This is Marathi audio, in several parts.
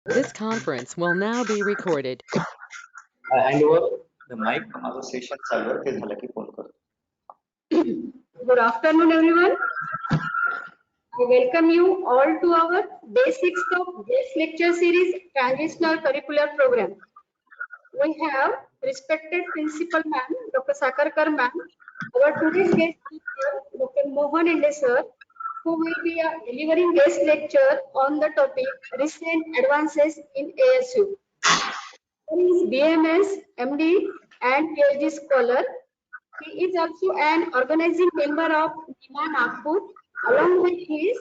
This conference will now be recorded. Hand over the mike. माझं सेशन चालू आहे, ते झालं की फोन करतो. Good afternoon, everyone. I welcome you all to our day 6 of guest lecture series Transitional Curricular Program. We have respected Principal Ma'am, Dr. Sakarkar Ma'am, our today's guest speaker, Dr. Mohan Inde Sir, who will be delivering guest lecture on the topic Recent Advances in ASU. He is BMS, MD and PhD scholar. He is also an organizing member of NIMA Nagpur. Along with his,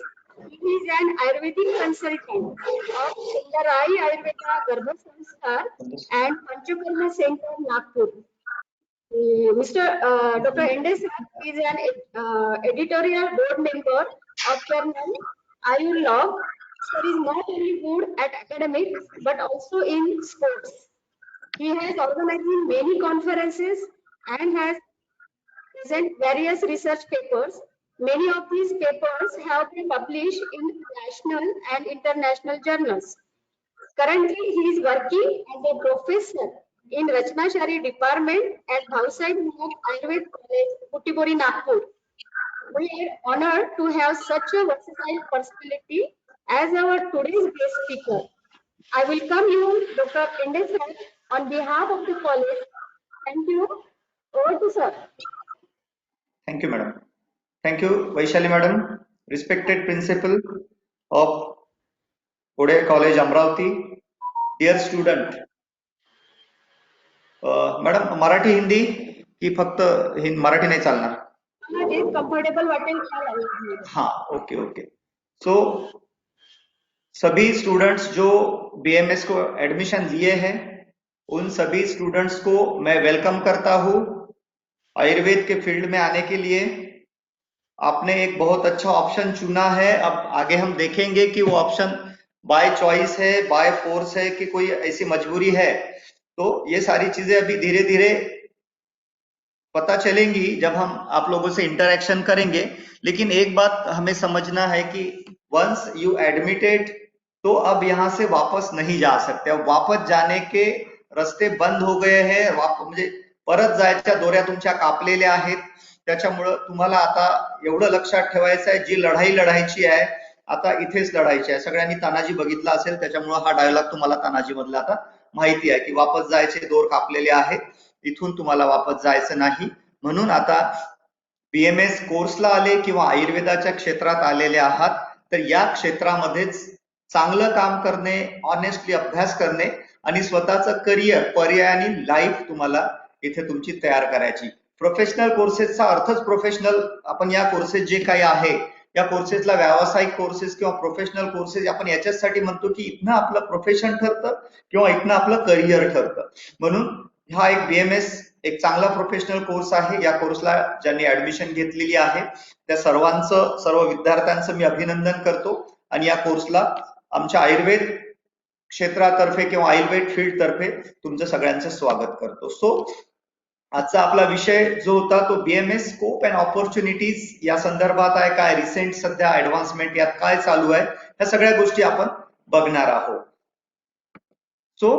he is an Ayurvedic consultant of Sundarai Ayurveda Garbha Sanstha and Panchakarma Center, Nagpur. Mr. Dr. Endes is an editorial board member of journal Ayurlog. Sir is not only good at academics but also in sports. He has organized many conferences and has present various research papers. Many of these papers have been published in national and international journals. Currently, he is working as a professor in Rachna-Shari department at Bhavsai Nayak Ayurved College, Butibori, Nagpur. We are honored to have such a versatile personality as our today's guest speaker. I welcome you, Dr. Inde sir, on behalf of the college. Thank you. Over to sir. Thank you, madam. Thank you, Vaishali madam, respected principal of Ode College, Amravati, dear student. Madam Marathi Hindi की फक्त मराठी नाही चालणार? कंफर्टेबल वाटेल. हाँ, ओके ओके. सो सभी स्टूडेंट्स जो बीएमएस को एडमिशन लिए हैं, उन सभी स्टूडेंट्स को मैं वेलकम करता हूं आयुर्वेद के फील्ड में आने के लिए. आपने एक बहुत अच्छा ऑप्शन चुना है. अब आगे हम देखेंगे कि वो ऑप्शन बाय चॉइस है, बाय फोर्स है कि कोई ऐसी मजबूरी है. तो ये सारी चीजें अभी धीरे धीरे पता चलेंगी जब हम आप लोगों से इंटरेक्शन करेंगे. लेकिन एक बात हमें समझना है कि वंस यू एडमिटेड, तो अब यहाँ से वापस नहीं जा सकते. अब वापस जाने के रस्ते बंद हो गए हैं. म्हणजे परत जायच्या दोऱ्या तुमच्या कापलेल्या आहेत. त्याच्यामुळं तुम्हाला आता एवढं लक्षात ठेवायचं आहे, जी लढाई लढायची आहे आता इथेच लढायची आहे. सगळ्यांनी तानाजी बघितला असेल, त्याच्यामुळं हा डायलॉग तुम्हाला तानाजी मधला आता माहिती आहे की वापस जायचे दोर कापलेले आहेत, इथून तुम्हाला वापस जायचं नाही. म्हणून आता बीएमएस कोर्सला आले किंवा आयुर्वेदाच्या क्षेत्रात आलेले आहात, तर या क्षेत्रामध्येच चांगलं काम करणे, ऑनेस्टली अभ्यास करणे आणि स्वतःचं करिअर, पर्यायाने लाईफ तुम्हाला इथे तुमची तयार करायची. प्रोफेशनल कोर्सेसचा अर्थच प्रोफेशनल. आपण या कोर्सेस जे काही आहे, या कोर्सेसला व्यावसायिक कोर्सेस किंवा प्रोफेशनल कोर्सेस आपण याच्यासाठी म्हणतो की इथनं आपलं प्रोफेशन ठरतं किंवा इथनं आपलं करिअर ठरतं. म्हणून हा एक बीएमएस एक चांगला प्रोफेशनल कोर्स आहे. या कोर्सला ज्यांनी ऍडमिशन घेतलेली आहे त्या सर्वांचं, सर्व विद्यार्थ्यांचं मी अभिनंदन करतो. आणि या कोर्सला आमच्या आयुर्वेद क्षेत्रातर्फे किंवा आयुर्वेद फील्ड तर्फे तुमचं सगळ्यांचं स्वागत करतो. सो आजचा आपला विषय जो होता तो बीएमएस स्कोप अँड ऑपॉर्च्युनिटीज या संदर्भात आहे. काय रिसेंट सध्या ऍडव्हान्समेंट यात काय चालू आहे, ह्या सगळ्या गोष्टी आपण बघणार आहोत. सो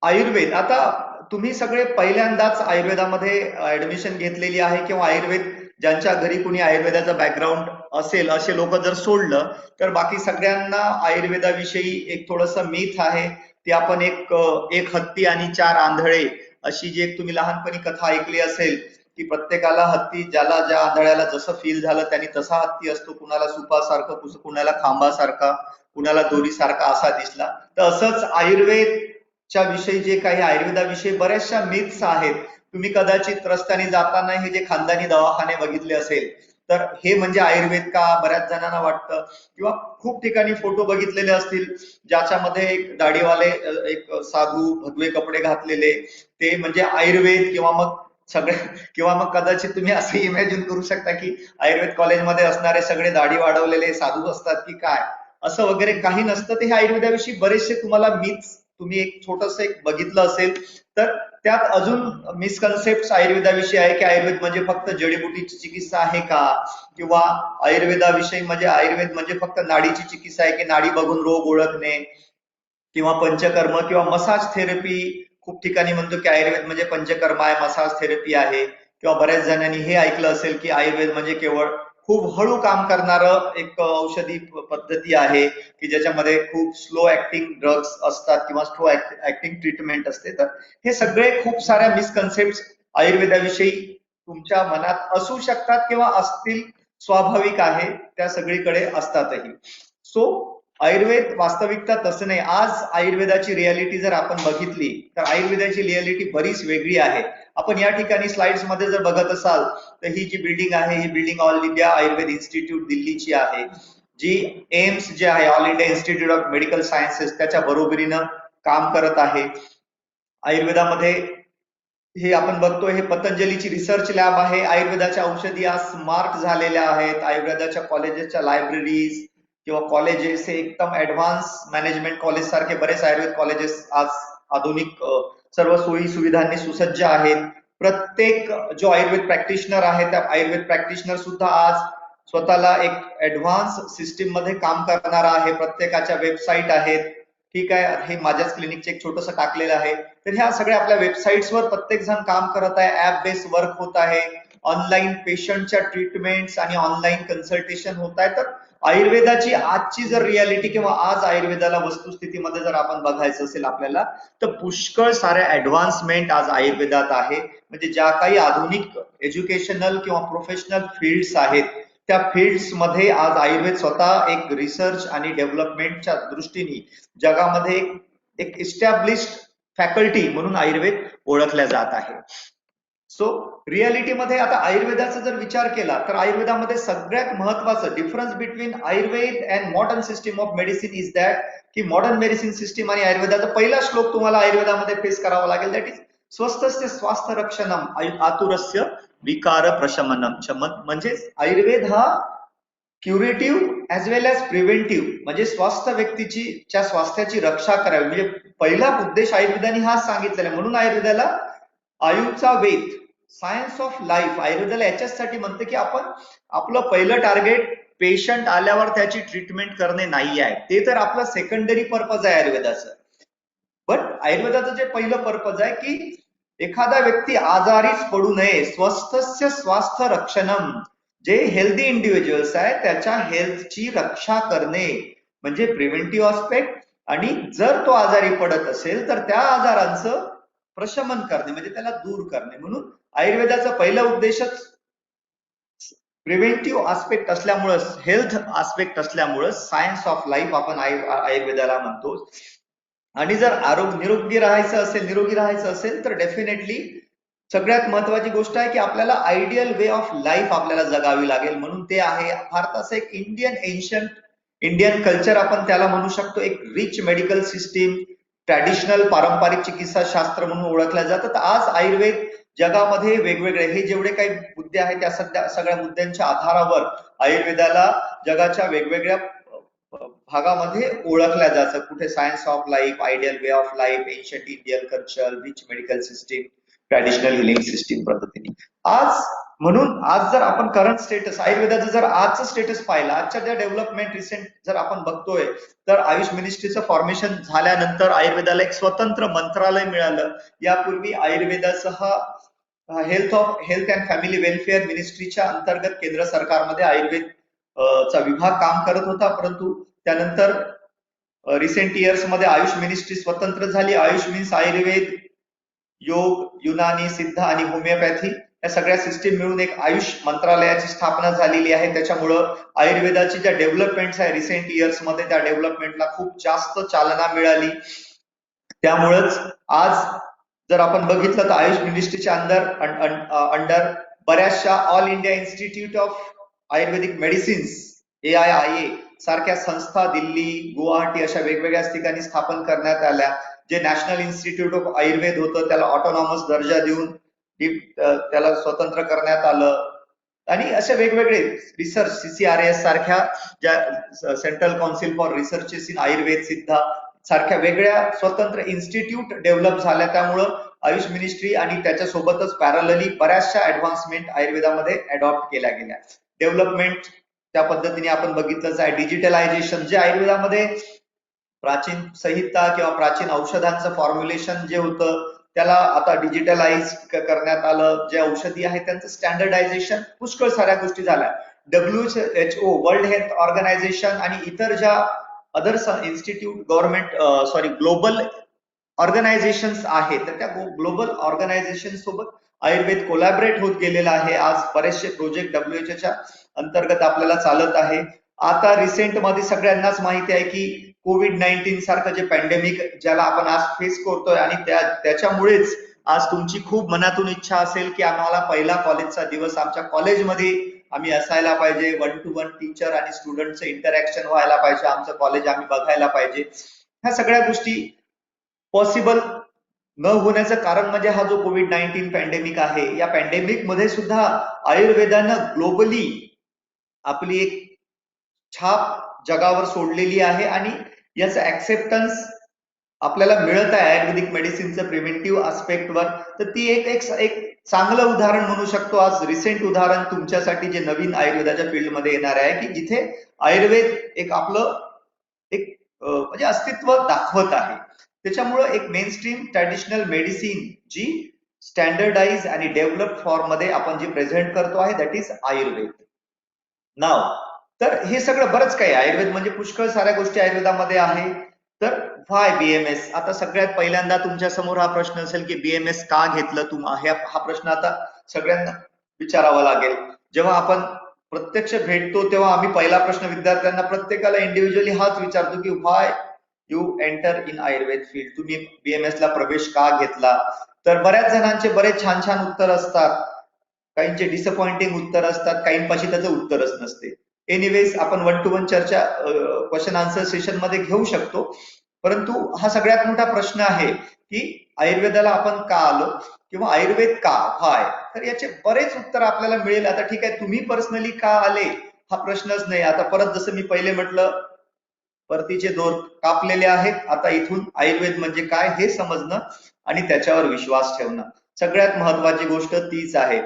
आयुर्वेद, आता तुम्ही सगळे पहिल्यांदाच आयुर्वेदामध्ये ऍडमिशन घेतलेली आहे किंवा आयुर्वेद ज्यांच्या घरी कुणी आयुर्वेदाचा बॅकग्राऊंड असेल असे लोक जर सोडलं तर बाकी सगळ्यांना आयुर्वेदाविषयी एक थोडस मीथ आहे. ते आपण एक हत्ती आणि 4 आंधळे अशी जी एक तुम्ही लहानपणी कथा ऐकली असेल की प्रत्येकाला हत्ती, ज्याला ज्या आंधळ्याला जसं फील झालं त्यांनी तसा हत्ती असतो. कुणाला सुपासारखा, कुणाला खांबासारखा, कुणाला दोरीसारखा असा दिसला. तर असंच आयुर्वेदच्या विषयी जे काही आयुर्वेदाविषयी बऱ्याचशा मिथ्स आहेत. तुम्ही कदाचित रस्त्याने जाताना हे जे खानदानी दवाखाने बघितले असेल तर हे म्हणजे आयुर्वेद का, बऱ्याच जणांना वाटतं. किंवा खूप ठिकाणी फोटो बघितलेले असतील ज्याच्यामध्ये एक दाढीवाले, एक साधू भगवे कपडे घातलेले, ते म्हणजे आयुर्वेद. किंवा मग किंवा मग कदाचित तुम्ही असं इमॅजिन करू शकता की आयुर्वेद कॉलेजमध्ये असणारे सगळे दाढी वाढवलेले साधू असतात की काय, असं वगैरे काही नसतं. ते हे आयुर्वेदाविषयी बरेचसे तुम्हाला मिथ्स तुम्ही एक छोटस एक बघितलं असेल. तर त्यात अजून मिसकन्सेप्ट आयुर्वेदाविषयी आहे की आयुर्वेद म्हणजे फक्त जडीबुटीची चिकित्सा आहे का, किंवा आयुर्वेदाविषयी म्हणजे आयुर्वेद म्हणजे फक्त नाडीची चिकित्सा आहे की नाडी बघून रोग ओळखणे. किंवा पंचकर्म किंवा मसाज थेरपी. खूप ठिकाणी म्हणतो की आयुर्वेद म्हणजे पंचकर्म आहे, मसाज थेरपी आहे, किंवा बऱ्याच जणांनी हे ऐकलं असेल की आयुर्वेद म्हणजे केवळ खूप हळू काम करणारं एक औषधी पद्धती आहे की ज्याच्यामध्ये खूप स्लो ऍक्टिंग ड्रग्स असतात किंवा स्लो ऍक्टिंग ट्रीटमेंट असते. तर हे सगळे खूप साऱ्या मिसकन्सेप्ट आयुर्वेदाविषयी तुमच्या मनात असू शकतात किंवा असतील, स्वाभाविक आहे, त्या सगळीकडे असतातही. सो आयुर्वेद वास्तविकता तसं नाही. आज आयुर्वेदाची रियालिटी जर आपण बघितली तर आयुर्वेदाची रियालिटी बरीच वेगळी आहे. आपण या ठिकाणी स्लाइड्स मध्ये जर बघत असाल तर ही जी बिल्डिंग आहे ही building all India Ayurveda institute दिल्लीची आहे, जी एम्स जे आहे all India institute of medical sciences त्याच्या बरोबरीनं काम करत आहे. आयुर्वेदामध्ये हे आपण बघतोय हे पतंजलीची रिसर्च लॅब आहे. आयुर्वेदाच्या औषधी आज स्मार्ट झालेल्या आहेत. आयुर्वेदाच्या कॉलेजेसच्या लायब्ररीज किंवा कॉलेजेस हे एकदम ऍडव्हान्स मॅनेजमेंट कॉलेज सारखे बरेच आयुर्वेद कॉलेजेस आज आधुनिक सर्व सोयी सुविधांनी सुसज्ज आहेत. प्रत्येक जो आयुर्वेद प्रॅक्टिशनर आहे त्या आयुर्वेद प्रॅक्टिशनर सुद्धा आज स्वतःला एक ऍडव्हान्स सिस्टीम मध्ये काम करणारा आहे. प्रत्येकाच्या वेबसाईट आहेत. ठीक आहे, हे माझ्याच क्लिनिकचे एक छोटंसं टाकलेलं आहे. तर ह्या सगळ्या आपल्या वेबसाईट्सवर प्रत्येक जण काम करत आहे. ऍप बेस्ड वर्क होत आहे. ऑनलाईन पेशंटच्या ट्रीटमेंट्स आणि ऑनलाईन कन्सल्टेशन होत आहे. तर आयुर्वेदाची आजची जर रियालिटी किंवा आज आयुर्वेदाला वस्तुस्थितीमध्ये जर आपण बघायचं असेल आपल्याला तर पुष्कळ साऱ्या ऍडव्हान्समेंट आज आयुर्वेदात आहे. म्हणजे ज्या काही आधुनिक एज्युकेशनल किंवा प्रोफेशनल फील्ड्स आहेत त्या फील्ड्स मध्ये आज आयुर्वेद स्वतः एक रिसर्च आणि डेव्हलपमेंटच्या दृष्टीने जगामध्ये एक इस्टॅब्लिश्ड फॅकल्टी म्हणून आयुर्वेद ओळखल्या जात आहे. सो रियालिटीमध्ये आता आयुर्वेदाचा जर विचार केला तर आयुर्वेदामध्ये सगळ्यात महत्वाचं difference between Ayurveda and modern system of medicine is that की मॉडर्न मेडिसिन सिस्टीम आणि आयुर्वेदाचा पहिला श्लोक तुम्हाला आयुर्वेदामध्ये फेस करावा लागेल, दॅट इज स्वस्थस्य स्वास्थ्य रक्षणम आतुरस्य विकार प्रशमनम. म्हणजे आयुर्वेद हा curative as well age preventive म्हणजे स्वस्थ व्यक्तीची च्या स्वास्थ्याची रक्षा करावी. म्हणजे पहिला उद्देश आयुर्वेदाने हा सांगितलेला आहे. म्हणून आयुर्वेदाला आयुचा वेद, सायन्स ऑफ लाईफ, आयुर्वेदाला याच्यासाठी म्हणते की आपण आपलं पहिलं टार्गेट पेशंट आल्यावर त्याची ट्रीटमेंट करणे नाही आहे. ते तर आपलं सेकंडरी पर्पज आहे आयुर्वेदाचं. बट आयुर्वेदाचं जे पहिलं पर्पज आहे की एखादा व्यक्ती आजारीच पडू नये, स्वस्थस्य स्वास्थ्य रक्षणम, जे हेल्दी इंडिव्हिज्युअल्स आहे त्याच्या हेल्थची रक्षा करणे म्हणजे प्रिव्हेंटिव्ह आस्पेक्ट. आणि जर तो आजारी पडत असेल तर त्या आजारांचं प्रशमन करणे म्हणजे त्याला दूर करणे. म्हणून आयुर्वेदाचा पहिला उद्देशच प्रिव्हेंटिव्ह आस्पेक्ट असल्यामुळं, हेल्थ आस्पेक्ट असल्यामुळं सायन्स ऑफ लाईफ आपण आयुर्वेदाला म्हणतो. आणि जर निरोगी राहायचं असेल तर डेफिनेटली सगळ्यात महत्वाची गोष्ट आहे की आपल्याला आयडियल वे ऑफ लाईफ आपल्याला जगावी लागेल. म्हणून ते आहे भारताचं एक इंडियन कल्चर आपण त्याला म्हणू शकतो. एक रिच मेडिकल सिस्टीम, ट्रॅडिशनल पारंपरिक चिकित्सा शास्त्र म्हणून ओळखलं जातं. तर आज आयुर्वेद जगामध्ये वेगवेगळे हे जेवढे काही मुद्दे आहेत त्या सगळ्या मुद्द्यांच्या आधारावर आयुर्वेदाला जगाच्या वेगवेगळ्या भागामध्ये ओळखल्या जातं. कुठे science of life, ideal way of life, ancient Indian culture, rich medical system, traditional healing system पद्धतीने. म्हणून आज जर आपण करंट स्टेटस आयुर्वेदाचं जर आजचं स्टेटस पाहिलं, आजच्या ज्या डेव्हलपमेंट रिसेंट जर आपण बघतोय तर आयुष मिनिस्ट्रीचं फॉर्मेशन झाल्यानंतर आयुर्वेदाला एक स्वतंत्र मंत्रालय मिळालं. यापूर्वी आयुर्वेदासह हेल्थ अँड फॅमिली वेलफेअर मिनिस्ट्रीच्या अंतर्गत केंद्र सरकारमध्ये आयुर्वेद चा विभाग काम करत होता. परंतु त्यानंतर रिसेंट इयर्स मध्ये आयुष मिनिस्ट्री स्वतंत्र झाली. आयुष मीन्स आयुर्वेद, योग, युनानी, सिद्ध आणि होमिओपॅथी या सगळ्या सिस्टीम मिळून एक आयुष मंत्रालयाची स्थापना झालेली आहे. त्याच्यामुळं आयुर्वेदाची ज्या डेव्हलपमेंट्स आहे रिसेंट इयर्स मध्ये त्या डेव्हलपमेंटला खूप जास्त चालना मिळाली. त्यामुळेच आज जर आपण बघितलं तर आयुष मिनिस्ट्रीच्या अंडर बऱ्याचशा all India institute of Ayurvedic medicines AIIA सारख्या संस्था दिल्ली, गुवाहाटी अशा वेगवेगळ्या ठिकाणी स्थापन करण्यात आल्या. जे नॅशनल इन्स्टिट्यूट ऑफ आयुर्वेद होतं त्याला ऑटोनॉमस दर्जा देऊन त्याला स्वतंत्र करण्यात आलं. आणि असे वेगवेगळे रिसर्च CCRAS सारख्या ज्या central council for researches in Ayurveda, सिद्धा सारख्या वेगळ्या स्वतंत्र इन्स्टिट्यूट डेव्हलप झाल्या. त्यामुळं आयुष मिनिस्ट्री आणि त्याच्यासोबतच पॅरलली बऱ्याचशा ऍडव्हान्समेंट आयुर्वेदामध्ये अडॉप्ट केल्या गेल्या. डेव्हलपमेंट त्या पद्धतीने आपण बघितलंच आहे. डिजिटलायझेशन जे आयुर्वेदामध्ये प्राचीन संहिता किंवा प्राचीन औषधांचं फॉर्म्युलेशन जे होतं त्याला आता डिजिटलाइज करण्यात आलं. जे औषधी आहेत त्यांचं स्टँडर्डायझेशन, पुष्कळ साऱ्या गोष्टी झाल्या. WHO वर्ल्ड हेल्थ ऑर्गनायझेशन आणि इतर ज्या other institute government global organisations आहेत, तर त्या ग्लोबल ऑर्गनायझेशन सोबत आयुर्वेद कोलॅबरेट होत गेलेला आहे. आज बरेचसे प्रोजेक्ट WHO च्या अंतर्गत आपल्याला चालत आहे. आता रिसेंट मध्ये सगळ्यांनाच माहिती आहे की कोविड-19 सारखं जे पॅन्डेमिक ज्याला आपण आज फेस करतोय आणि त्याच्यामुळेच आज तुमची खूप मनातून इच्छा असेल की आम्हाला पहिला कॉलेजचा दिवस आमच्या कॉलेजमध्ये आम्ही असायला पाहिजे, 1-to-1 टीचर आणि स्टुडंटचं इंटरॅक्शन व्हायला पाहिजे, आमचं कॉलेज आम्ही बघायला पाहिजे. ह्या सगळ्या गोष्टी पॉसिबल न होण्याचं कारण म्हणजे हा जो कोविड-19 पॅन्डेमिक आहे. या पॅन्डेमिक मध्ये सुद्धा आयुर्वेदानं ग्लोबली आपली एक छाप जगावर सोडलेली आहे आणि याचं ऍक्सेप्टन्स आपल्याला मिळत आहे आयुर्वेदिक मेडिसिनचं प्रिव्हेंटिव्ह आस्पेक्टवर. तर ती एक चांगलं उदाहरण म्हणू शकतो. आज रिसेंट उदाहरण तुमच्यासाठी जे नवीन आयुर्वेदाच्या फील्डमध्ये येणार आहे की जिथे आयुर्वेद एक आपलं एक म्हणजे अस्तित्व दाखवत आहे. त्याच्यामुळं एक मेनस्ट्रीम ट्रॅडिशनल मेडिसिन जी स्टँडर्डाइज आणि डेव्हलप फॉर्म मध्ये आपण जी प्रेझेंट करतो आहे दॅट इज आयुर्वेद. नाव तर हे सगळं बरंच काही आयुर्वेद म्हणजे पुष्कळ साऱ्या गोष्टी आयुर्वेदामध्ये आहे. तर व्हाय BMS? आता सगळ्यात पहिल्यांदा तुमच्या समोर हा प्रश्न असेल की BMS का घेतलं हा प्रश्न आता सगळ्यांना विचारावा लागेल. जेव्हा आपण प्रत्यक्ष भेटतो तेव्हा आम्ही पहिला प्रश्न विद्यार्थ्यांना प्रत्येकाला इंडिव्हिज्युअली हाच विचारतो की why you enter in Ayurveda field? तुम्ही BMS ला प्रवेश का घेतला? तर बऱ्याच जणांचे बरेच छान छान उत्तर असतात, काहींचे डिसअपॉइंटिंग उत्तर असतात, काहींपाशी त्याचं उत्तरच नसते. एनिवेज आपण 1-to-1 चर्चा क्वेश्चन आन्सर सेशन मध्ये घेऊ शकतो. परंतु हा सगळ्यात मोठा प्रश्न आहे की आयुर्वेदाला आपण का आलो किंवा आयुर्वेद का, व्हाय? तर याचे बरेच उत्तर आपल्याला मिळेल. आता ठीक आहे, तुम्ही पर्सनली का आले हा प्रश्नच नाही. आता परत जसं मी पहिले म्हटलं, परतीचे दोर कापलेले आहेत. आता इथून आयुर्वेद म्हणजे काय हे समजणं आणि त्याच्यावर विश्वास ठेवणं, सगळ्यात महत्वाची गोष्ट तीच आहे.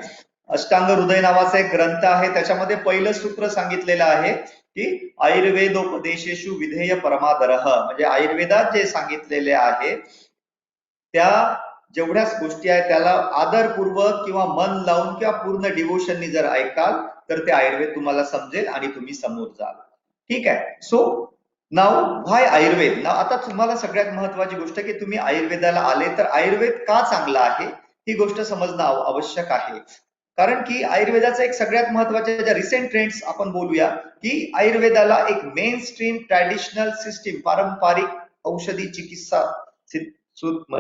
अष्टांग हृदय नावाचा एक ग्रंथ आहे, त्याच्यामध्ये पहिलं सूत्र सांगितलेलं आहे की आयुर्वेदोपदेशेषु विधेय परमादरः, म्हणजे आयुर्वेदात जे सांगितलेले आहे त्या जेवढ्याच गोष्टी आहेत त्याला आदरपूर्वक किंवा मन लावून किंवा पूर्ण डिवोशननी जर ऐकाल तर ते आयुर्वेद तुम्हाला समजेल आणि तुम्ही समोर जाल. ठीक आहे. सो नाव व्हाय आयुर्वेद? नाव आता तुम्हाला सगळ्यात महत्वाची गोष्ट की तुम्ही आयुर्वेदाला आले तर आयुर्वेद का चांगला आहे ही गोष्ट समजणं आवश्यक आहे. कारण की आयुर्वेदाचा एक सगळ्यात महत्वाच्या ज्या रिसेंट ट्रेंड्स आपण बोलूया की आयुर्वेदाला एक मेन स्ट्रीम ट्रॅडिशनल सिस्टीम, पारंपरिक औषधी चिकित्सा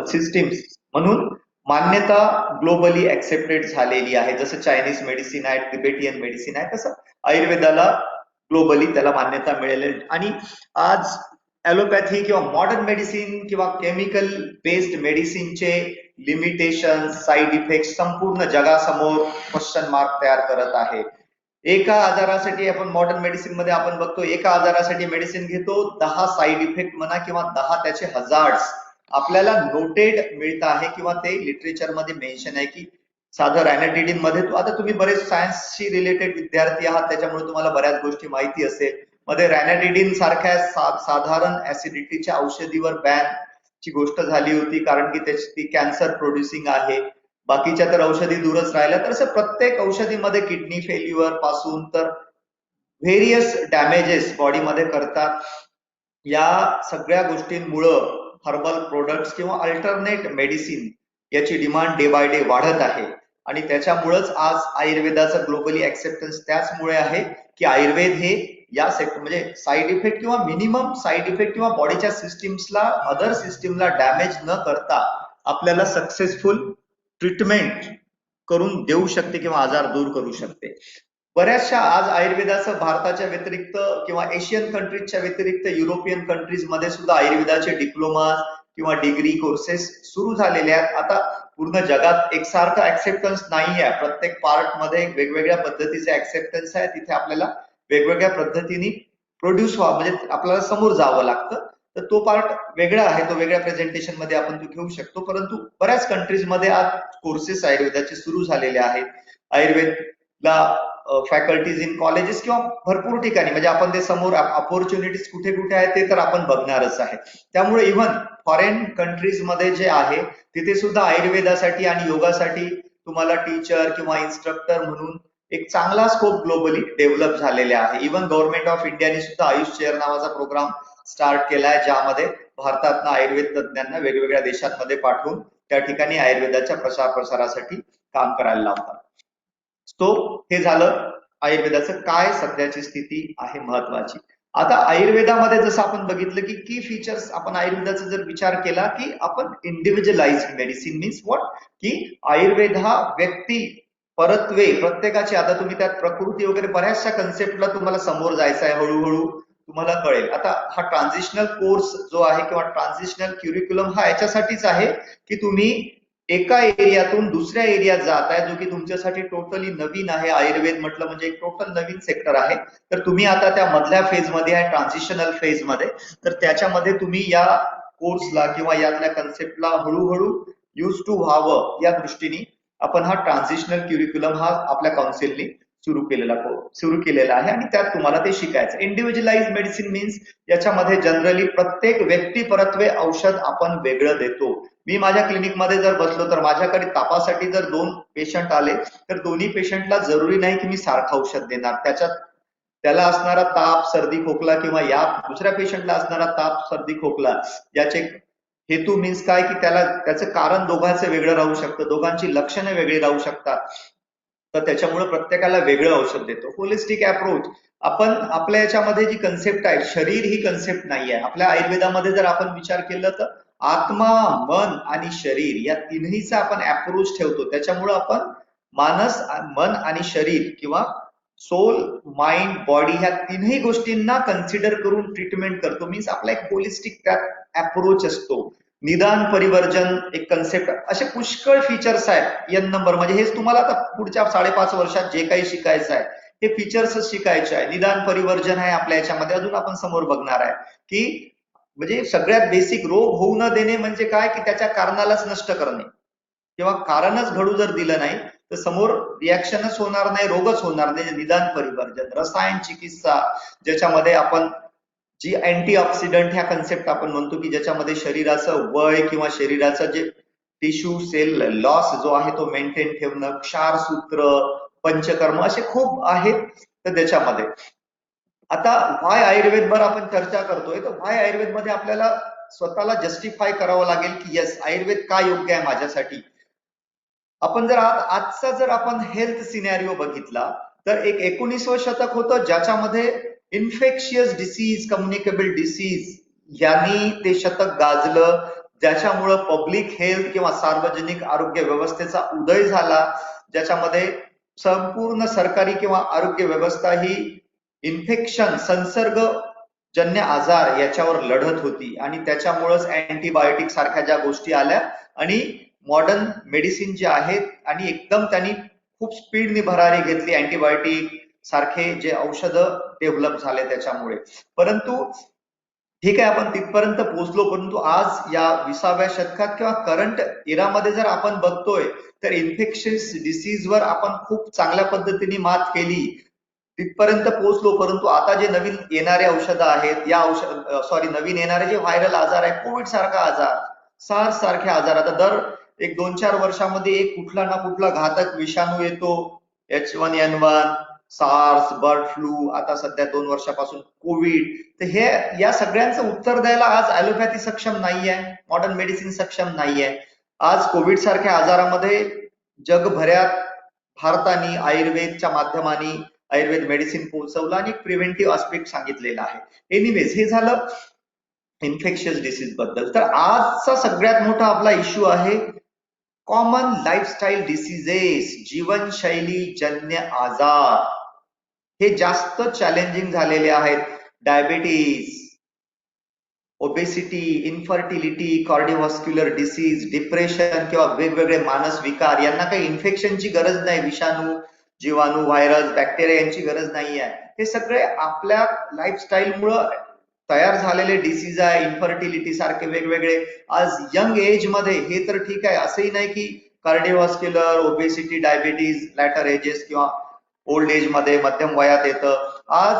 सिस्टीम्स म्हणून मान्यता ग्लोबली ऍक्सेप्टेड झालेली आहे. जसं चायनीज मेडिसिन आहे, तिबेटियन मेडिसिन आहे, तसं आयुर्वेदाला ग्लोबली त्याला मान्यता मिळेल. आणि आज ॲलोपॅथी किंवा मॉडर्न मेडिसिन किंवा केमिकल बेस्ड मेडिसिनचे लिमिटेशन, साईड इफेक्ट संपूर्ण जगासमोर क्वेश्चन मार्क तयार करत आहे. एका आजारासाठी आपण मॉडर्न मेडिसिन मध्ये आपण बघतो, एका आजारासाठी मेडिसिन घेतो, 10 साईड इफेक्ट म्हणा किंवा 10 त्याचे हजार्ड्स आपल्याला नोटेड मिळत आहे किंवा ते लिटरेचर मध्ये मेन्शन आहे की साधं रॅनाडिडिन मध्ये, आता तुम्ही बरेच सायन्सशी रिलेटेड विद्यार्थी आहात त्याच्यामुळे तुम्हाला बऱ्याच गोष्टी माहिती असेल, मध्ये रॅनाडिडिन सारख्या साधारण ऍसिडिटीच्या औषधीवर बॅन ची गोष्ट झाली होती कारण की ती कॅन्सर प्रोड्युसिंग आहे. बाकीच्या तर औषधी दूरच राहिल्या. तर असं प्रत्येक औषधीमध्ये किडनी फेल्युअर पासून तर व्हेरियस डॅमेजेस बॉडीमध्ये करतात. या सगळ्या गोष्टींमुळं हर्बल प्रोडक्ट्स किंवा अल्टरनेट मेडिसिन याची डिमांड डे बाय डे वाढत आहे आणि त्याच्यामुळेच आज आयुर्वेदाचं ग्लोबली ऍक्सेप्टन्स त्याचमुळे आहे की आयुर्वेद हे या सेक्टर म्हणजे साईड इफेक्ट किंवा मिनिमम साईड इफेक्ट किंवा बॉडीच्या सिस्टीम्सला अदर सिस्टीमला डॅमेज न करता आपल्याला सक्सेसफुल ट्रीटमेंट करून देऊ शकते किंवा आजार दूर करू शकते. बऱ्याचशा आज आयुर्वेदाचं भारताच्या व्यतिरिक्त किंवा एशियन कंट्रीजच्या व्यतिरिक्त युरोपियन कंट्रीज मध्ये सुद्धा आयुर्वेदाचे डिप्लोमा किंवा डिग्री कोर्सेस सुरू झालेले आहेत. आता पूर्ण जगात एकसारखं ऍक्सेप्टन्स नाही आहे, प्रत्येक पार्ट मध्ये वेगवेगळ्या पद्धतीचे ऍक्सेप्टन्स आहे. तिथे आपल्याला वेगवेगळ्या पद्धतीने प्रोड्यूस म्हणजे आपल्याला समोर जावं लागतं. तर तो पार्ट वेगळा आहे, तो वेगळ्या प्रेझेंटेशन मध्ये आपण तो घेऊ शकतो. परंतु बऱ्याच कंट्रीज मध्ये आज कोर्सेस आयुर्वेदाचे सुरू झालेले आहेत. आयुर्वेदला फॅकल्टीज इन कॉलेजेस किंवा भरपूर ठिकाणी, म्हणजे आपण ते समोर अपॉर्च्युनिटीज कुठे कुठे आहेत ते तर आपण बघणारच आहे. त्यामुळे इव्हन फॉरेन कंट्रीज मध्ये जे आहे तिथे सुद्धा आयुर्वेदासाठी आणि योगासाठी तुम्हाला टीचर किंवा इन्स्ट्रक्टर म्हणून एक चांगला स्कोप ग्लोबली डेव्हलप झालेला आहे. इव्हन गव्हर्नमेंट ऑफ इंडियाने सुद्धा आयुष चेअर नावाचा प्रोग्राम स्टार्ट केलाय, ज्यामध्ये भारतातनं आयुर्वेद तज्ञांना वेगवेगळ्या देशांमध्ये पाठवून त्या ठिकाणी आयुर्वेदाच्या प्रसारासाठी काम करायला लावतात. तो हे झालं आयुर्वेदाचं काय सध्याची स्थिती आहे महत्वाची. आता आयुर्वेदामध्ये जसं आपण बघितलं की फीचर्स, आपण आयुर्वेदाचा जर विचार केला की आपण इंडिव्हिज्युअलाइज्ड मेडिसिन मीन्स व्हॉट, की आयुर्वेद हा व्यक्ती परत्वे प्रत्येकाची, आता तुम्ही त्यात प्रकृती वगैरे बऱ्याचशा कन्सेप्टला तुम्हाला समोर जायचं आहे, हळूहळू तुम्हाला कळेल. आता हा ट्रान्झिशनल कोर्स जो आहे किंवा ट्रान्झिशनल क्युरिक्युलम हा याच्यासाठीच आहे की तुम्ही एका एरियातून दुसऱ्या एरियात जात आहे, जो की तुमच्यासाठी टोटली नवीन आहे. आयुर्वेद म्हटलं म्हणजे एक टोटल नवीन सेक्टर आहे. तर तुम्ही आता त्या मधल्या फेज मध्ये आहे, ट्रान्झिशनल फेज मध्ये. तर त्याच्यामध्ये तुम्ही या कोर्सला किंवा यातल्या कन्सेप्टला हळूहळू यूज टू व्हावं या दृष्टीने आपण हा ट्रान्झिशनल क्युरिक्युलम हा आपल्या काउन्सिलने सुरू केलेला आहे आणि त्यात तुम्हाला ते शिकायचं. इंडिव्हिज्युअलाइज मेडिसिन मीन्स याच्यामध्ये जनरली प्रत्येक व्यक्ती परत्वे औषध आपण वेगळं देतो. मी माझ्या क्लिनिकमध्ये जर बसलो तर माझ्याकडे तापासाठी जर 2 पेशंट आले तर दोन्ही पेशंटला जरुरी नाही की मी सारखं औषध देणार. त्याला असणारा ताप, सर्दी, खोकला किंवा या दुसऱ्या पेशंटला असणारा ताप, सर्दी, खोकला याचे हेतू मीन्स काय की त्याचं कारण दोघांचं वेगळं राहू शकतं, दोघांची लक्षणं वेगळी राहू शकतात. तर त्याच्यामुळे प्रत्येकाला वेगळं औषध देतो. होलिस्टिक अप्रोच, आपण आपल्या याच्यामध्ये जी कन्सेप्ट आहे, शरीर ही कन्सेप्ट नाही आहे. आपल्या आयुर्वेदामध्ये जर आपण विचार केला तर आत्मा, मन आणि शरीर या तिन्हीचा आपण अप्रोच ठेवतो. त्याच्यामुळे आपण मानस, मन आणि शरीर किंवा सोल, माइंड, बॉडी ह्या तिन्ही गोष्टींना कन्सिडर करून ट्रीटमेंट करतो. मीन्स आपला एक होलिस्टिक त्यात अप्रोच असतो. निदान, परिवर्जन एक कन्सेप्ट, असे पुष्कळ फीचर्स आहेत. एन नंबर, म्हणजे हेच तुम्हाला आता पुढच्या 5.5 वर्षात जे काही शिकायचं आहे हे फीचर्स शिकायचे आहे. निदान, परिवर्जन आहे आपल्या याच्यामध्ये, अजून आपण समोर बघणार आहे की म्हणजे सगळ्यात बेसिक रोग होऊ न देणे म्हणजे काय की त्याच्या कारणालाच नष्ट करणे, किंवा कारणच घडू जर दिलं नाही तर समोर रिॲक्शनच होणार नाही, रोगच होणार नाही. निदान, परिवर्जन. रसायन चिकित्सा, ज्याच्यामध्ये आपण जी अँटीऑक्सिडंट ह्या कन्सेप्ट आपण म्हणतो की ज्याच्यामध्ये शरीराचं वय किंवा शरीराचं जे टिश्यू सेल लॉस जो आहे तो मेंटेन ठेवणं, क्षारसूत्र, पंचकर्म असे खूप आहेत. तर त्याच्यामध्ये आता व्हाय आयुर्वेद वर आपण चर्चा करतोय, तर व्हाय आयुर्वेद मध्ये आपल्याला स्वतःला जस्टिफाय करावं लागेल की यस, आयुर्वेद का योग्य आहे माझ्यासाठी. आपण जर आजचा जर आपण हेल्थ सिनॅरिओ बघितला तर एक 19वे शतक होतं ज्याच्यामध्ये इन्फेक्शियस डिसीज, कम्युनिकेबल डिसीज यांनी ते शतक गाजलं, ज्याच्यामुळं पब्लिक हेल्थ किंवा सार्वजनिक आरोग्य व्यवस्थेचा उदय झाला, ज्याच्यामध्ये संपूर्ण सरकारी किंवा आरोग्य व्यवस्था ही इन्फेक्शन, संसर्गजन्य आजार याच्यावर लढत होती आणि त्याच्यामुळेच अँटीबायोटिक सारख्या ज्या गोष्टी आल्या आणि मॉडर्न मेडिसिन जे आहेत आणि एकदम त्यांनी खूप स्पीडने भरारी घेतली. अँटीबायोटिक सारखे जे औषधं डेव्हलप झाले त्याच्यामुळे. परंतु ठीक आहे, आपण तिथपर्यंत पोहोचलो, परंतु आज या 20व्या शतकात किंवा करंट इरामध्ये जर आपण बघतोय तर इन्फेक्शियस डिसीज वर आपण खूप चांगल्या पद्धतीने मात केली, तिथपर्यंत पोहोचलो. परंतु आता जे नवीन येणारे औषधं आहेत, या नवीन येणारे जे व्हायरल आजार आहे, कोविड सारखा आजार, सार्स सारखे आजार, आता दर 1-2-4 वर्षामध्ये एक कुठला ना कुठला घातक विषाणू येतो. H1N1, सार्स, बर्ड फ्लू, आता सध्या 2 वर्षापासून कोविड. तर हे या सगळ्यांचं उत्तर द्यायला आज ॲलोपॅथी सक्षम नाहीये, मॉडर्न मेडिसिन सक्षम नाहीये. आज कोविड सारख्या आजारामध्ये जगभरात भारताने आयुर्वेदच्या माध्यमाने आयुर्वेद मेडिसिन पोहोचवलं आणि प्रिव्हेंटिव्ह आस्पेक्ट सांगितलेला आहे. एनिवेज, हे झालं इन्फेक्शियस डिसीज बद्दल. तर आजचा सगळ्यात मोठा आपला इश्यू आहे कॉमन लाईफस्टाईल डिसीजेस, जीवनशैली जन्य आजार. हे जास्त चॅलेंजिंग झालेले आहेत. Diabetes, obesity, infertility, cardiovascular disease, depression किंवा वेगवेगळे मानस विकार, यांना काही इन्फेक्शनची गरज नाही. विषाणू, जीवाणू, व्हायरस, बॅक्टेरिया यांची गरज नाही आहे. हे सगळे आपल्या लाईफस्टाईल मुळे तयार झालेले डिसीज आहे. इन्फर्टिलिटी सारखे वेगवेगळे आज यंग एज मध्ये, हे तर ठीक आहे, असंही नाही की कार्डिओव्हास्क्युलर, ओबेसिटी, डायबिटीज लॅटर एजेस किंवा ओल्ड एज मध्ये, मध्यम वयात येतं. आज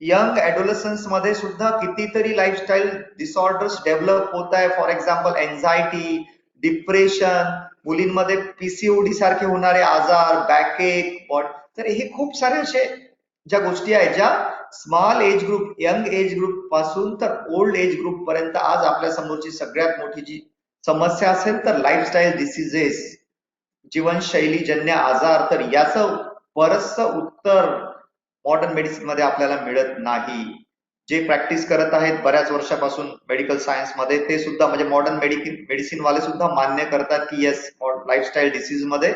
यंग ऍडोलसन्स मध्ये सुद्धा कितीतरी लाईफस्टाईल डिसऑर्डर्स डेव्हलप होत आहे. फॉर एक्झाम्पल एन्झायटी, डिप्रेशन, मुलींमध्ये पीसीओडी सारखे होणारे आजार, बॅकएक, तर हे खूप सारे असे ज्या गोष्टी आहेत ज्या small age group, young age group पासून तर ओल्ड एज ग्रुप पर्यंत आज आपल्या समोरची सगळ्यात मोठी जी समस्या असेल तर लाईफस्टाईल डिसीजेस, जीवनशैलीजन्य आजार, तर याचं बरचसं उत्तर मॉडर्न मेडिसिन मध्ये आपल्याला मिळत नाही. जे प्रॅक्टिस करत आहेत बऱ्याच वर्षापासून मेडिकल सायन्स मध्ये ते सुद्धा म्हणजे मॉडर्न मेडिसिन वाले सुद्धा मान्य करतात की येस, लाईफस्टाईल डिसीज मध्ये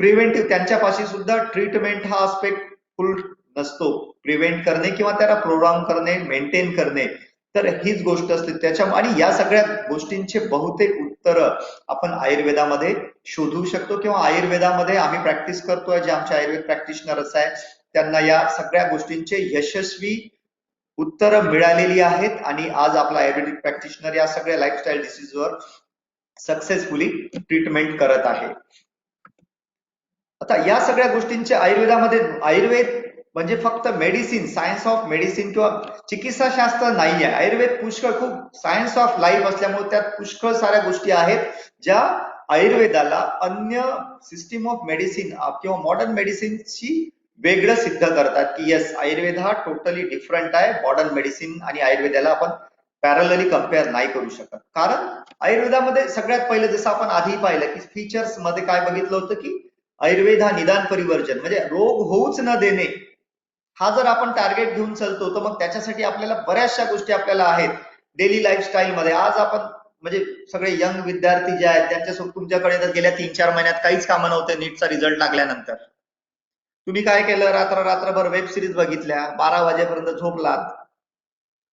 प्रिव्हेंटिव्ह, त्यांच्यापाशी सुद्धा ट्रीटमेंट हा आस्पेक्ट फुल नसतो. प्रिव्हेंट करणे किंवा त्याला प्रोग्राम करणे, मेंटेन करणे, तर हीच गोष्ट असते त्याच्या. आणि या सगळ्या गोष्टींचे बहुतेक उत्तर आपण आयुर्वेदामध्ये शोधू शकतो किंवा आयुर्वेदामध्ये आम्ही प्रॅक्टिस करतोय, जे आमचे आयुर्वेद प्रॅक्टिशनर्स आहे त्यांना या सगळ्या गोष्टींचे यशस्वी उत्तरं मिळालेली आहेत. आणि आज आपला आयुर्वेदिक प्रॅक्टिशनर या सगळ्या लाईफस्टाईल डिसीजवर सक्सेसफुली ट्रीटमेंट करत आहे. आता या सगळ्या गोष्टींचे आयुर्वेदामध्ये, आयुर्वेद म्हणजे फक्त मेडिसिन, सायन्स ऑफ मेडिसिन किंवा चिकित्सा शास्त्र नाही आहे. आयुर्वेद पुष्कळ, खूप सायन्स ऑफ लाईफ असल्यामुळे त्यात पुष्कळ साऱ्या गोष्टी आहेत ज्या आयुर्वेदाला अन्य सिस्टीम ऑफ मेडिसिन किंवा मॉडर्न मेडिसिनशी वेगळं सिद्ध करतात की येस, आयुर्वेद हा टोटली डिफरंट आहे. मॉडर्न मेडिसिन आणि आयुर्वेदाला आपण पॅरलली कम्पेअर नाही करू शकत. कारण आयुर्वेदामध्ये सगळ्यात पहिले जसं आपण आधी पाहिलं की फीचर्स मध्ये काय बघितलं होतं की आयुर्वेद हा निदान परिवर्जन म्हणजे रोग होऊच न देणे हा जर आपण टार्गेट घेऊन चालतो तर मग त्याच्यासाठी आपल्याला बऱ्याचशा गोष्टी आपल्याला आहेत डेली लाईफस्टाईल मध्ये. आज आपण म्हणजे सगळे यंग विद्यार्थी जे आहेत त्यांच्यासोबत तुमच्याकडे तर गेल्या 3-4 महिन्यात काहीच कामं नव्हते. नीटचा रिझल्ट लागल्यानंतर तुम्ही काय केलं, रात्रभर वेब सिरीज बघितल्या, 12 वाजेपर्यंत झोपलात,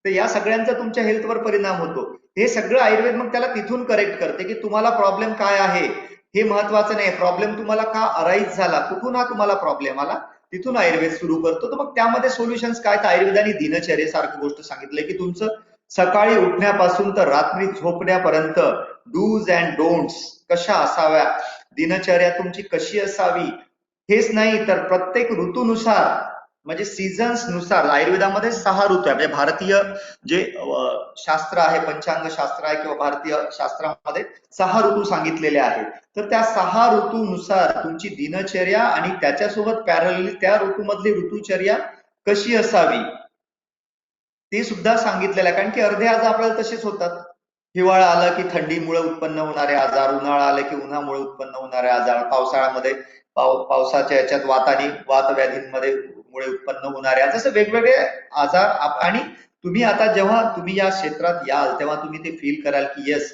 तर या सगळ्यांचा तुमच्या हेल्थवर परिणाम होतो. हे सगळं आयुर्वेद मग त्याला तिथून करेक्ट करते की तुम्हाला प्रॉब्लेम काय आहे हे महत्वाचं नाही, प्रॉब्लेम तुम्हाला का अराईज झाला, कुठून हा तुम्हाला प्रॉब्लेम आला, तिथून आयुर्वेद सुरू करतो. तर मग त्यामध्ये सोल्युशन्स काय, तर आयुर्वेदाने दिनचर्येसारखी गोष्ट सांगितलंय की तुमचं सकाळी उठण्यापासून तर रात्री झोपण्यापर्यंत डूज अँड डोंट्स कशा असाव्या, दिनचर्या तुमची कशी असावी. हेच नाही तर प्रत्येक ऋतूनुसार म्हणजे सीझन्स नुसार आयुर्वेदामध्ये 6 ऋतू आहे. म्हणजे भारतीय जे शास्त्र आहे, पंचांग शास्त्र आहे किंवा भारतीय शास्त्रामध्ये 6 ऋतू सांगितलेले आहेत. तर त्या 6 ऋतूनुसार तुमची दिनचर्या आणि त्याच्यासोबत पॅरलली त्या ऋतूमधली ऋतुचर्या कशी असावी ते सुद्धा सांगितलेलं आहे. कारण की अर्धे आजार आपल्याला तसेच होतात. हिवाळा आला की थंडीमुळे उत्पन्न होणारे आजार, उन्हाळा आला की उन्हामुळे उत्पन्न होणारे आजार, पावसाळ्यामध्ये पावसाच्या याच्यात वातव्याधींमध्ये मुळे उत्पन्न होणारे आजार, जसं वेगवेगळे आजार. आणि तुम्ही आता जेव्हा तुम्ही या क्षेत्रात याल तेव्हा तुम्ही ते फील कराल की येस,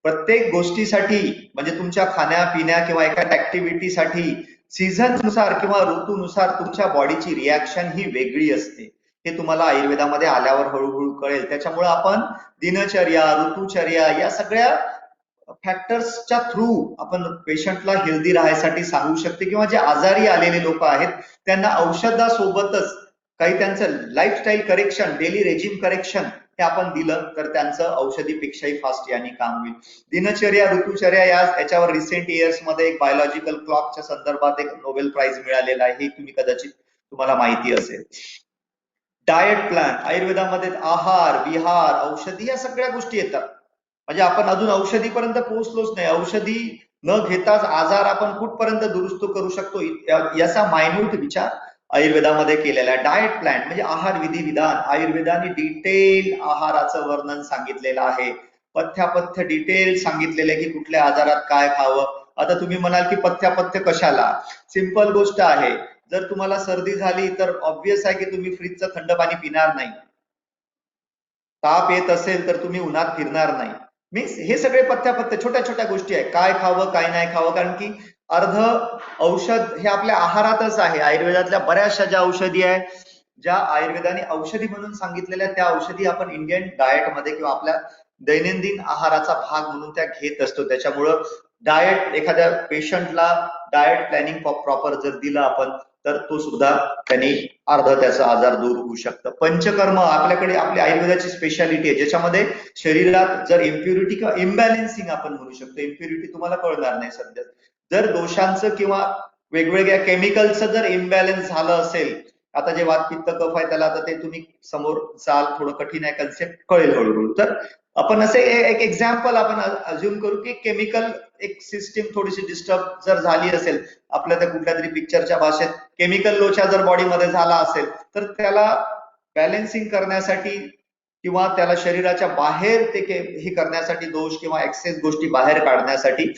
प्रत्येक गोष्टीसाठी म्हणजे तुमच्या खाण्यापिण्या किंवा एका ऍक्टिव्हिटीसाठी सीझननुसार किंवा ऋतूनुसार तुमच्या बॉडीची रिॲक्शन ही वेगळी असते. हे तुम्हाला आयुर्वेदामध्ये आल्यावर हळूहळू कळेल. त्याच्यामुळे आपण दिनचर्या, ऋतुचर्या या सगळ्या फॅक्टर्सच्या थ्रू आपण पेशंटला हेल्दी राहायसाठी सांगू शकते किंवा जे आजारी आलेले लोक आहेत त्यांना औषधासोबतच काही त्यांचं lifestyle correction, daily regime correction हे आपण दिलं तर त्यांचं औषधीपेक्षाही फास्ट याने काम होईल. दिनचर्या, ऋतुचर्या याच्यावर रिसेंट इयर्स मध्ये एक बायोलॉजिकल क्लॉकच्या संदर्भात एक नोबेल प्राइज मिळालेला आहे, हे तुम्ही कदाचित तुम्हाला माहिती असेल. डाएट प्लॅन आयुर्वेदामध्ये आहार, विहार, औषधी या सगळ्या गोष्टी येतात. म्हणजे आपण अजून औषधीपर्यंत पोहोचलोच नाही. औषधी न घेताच आजार आपण कुठपर्यंत दुरुस्त करू शकतो याचा मायन्यूट विचार आयुर्वेदामध्ये केलेला आहे. डाएट प्लॅन म्हणजे आहार विधी विधान. आयुर्वेदाने डिटेल आहाराचं वर्णन सांगितलेलं आहे. पथ्यापथ्य डिटेल सांगितलेलं आहे की कुठल्या आजारात काय खावं. आता तुम्ही म्हणाल की पथ्यापथ्य कशाला, सिंपल गोष्ट आहे. जर तुम्हाला सर्दी झाली तर ऑब्वियस आहे की तुम्ही फ्रीजचं थंड पाणी पिणार नाही. ताप येत असेल तर तुम्ही उन्हात फिरणार नाही. मीन्स हे सगळे पथ्यापथ्य छोट्या छोट्या गोष्टी आहेत. काय खावं काय नाही खावं, कारण की अर्ध औषध हे आपल्या आहारातच आहे. आयुर्वेदातल्या बऱ्याचशा ज्या औषधी आहे, ज्या आयुर्वेदाने औषधी म्हणून सांगितलेल्या त्या औषधी आपण इंडियन डाएट मध्ये किंवा आपल्या दैनंदिन आहाराचा भाग म्हणून त्या घेत असतो. त्याच्यामुळं डाएट, एखाद्या पेशंटला डाएट प्लॅनिंग प्रॉपर जर दिलं आपण तर तो सुद्धा त्यांनी अर्ध त्याचा आजार दूर होऊ शकतं. पंचकर्म आपल्याकडे आपली आयुर्वेदाची स्पेशालिटी आहे, ज्याच्यामध्ये शरीरात जर इम्प्युरिटी किंवा इम्बॅलेन्सिंग आपण म्हणू शकतो. इम्प्युरिटी तुम्हाला कळणार नाही सध्या. जर दोषांचं किंवा वेगवेगळ्या केमिकलचं जर इम्बॅलन्स झालं असेल, आता जे वातपित्त कफ आहे त्याला आता ते तुम्ही समोर जाल, थोडं कठीण आहे कन्सेप्ट, कळेल हळूहळू. तर आपण असे एक एक्झाम्पल आपण अज्युम करू की केमिकल एक सिस्टीम थोडीशी डिस्टर्ब जर झाली असेल, आपल्या त्या कुठल्या तरी पिक्चरच्या भाषेत केमिकल लोचा जर बॉडीमध्ये झाला असेल, तर त्याला बॅलन्सिंग करण्यासाठी किंवा त्याला शरीराच्या बाहेर ते हे करण्यासाठी, दोष किंवा एक्सेस गोष्टी बाहेर काढण्यासाठी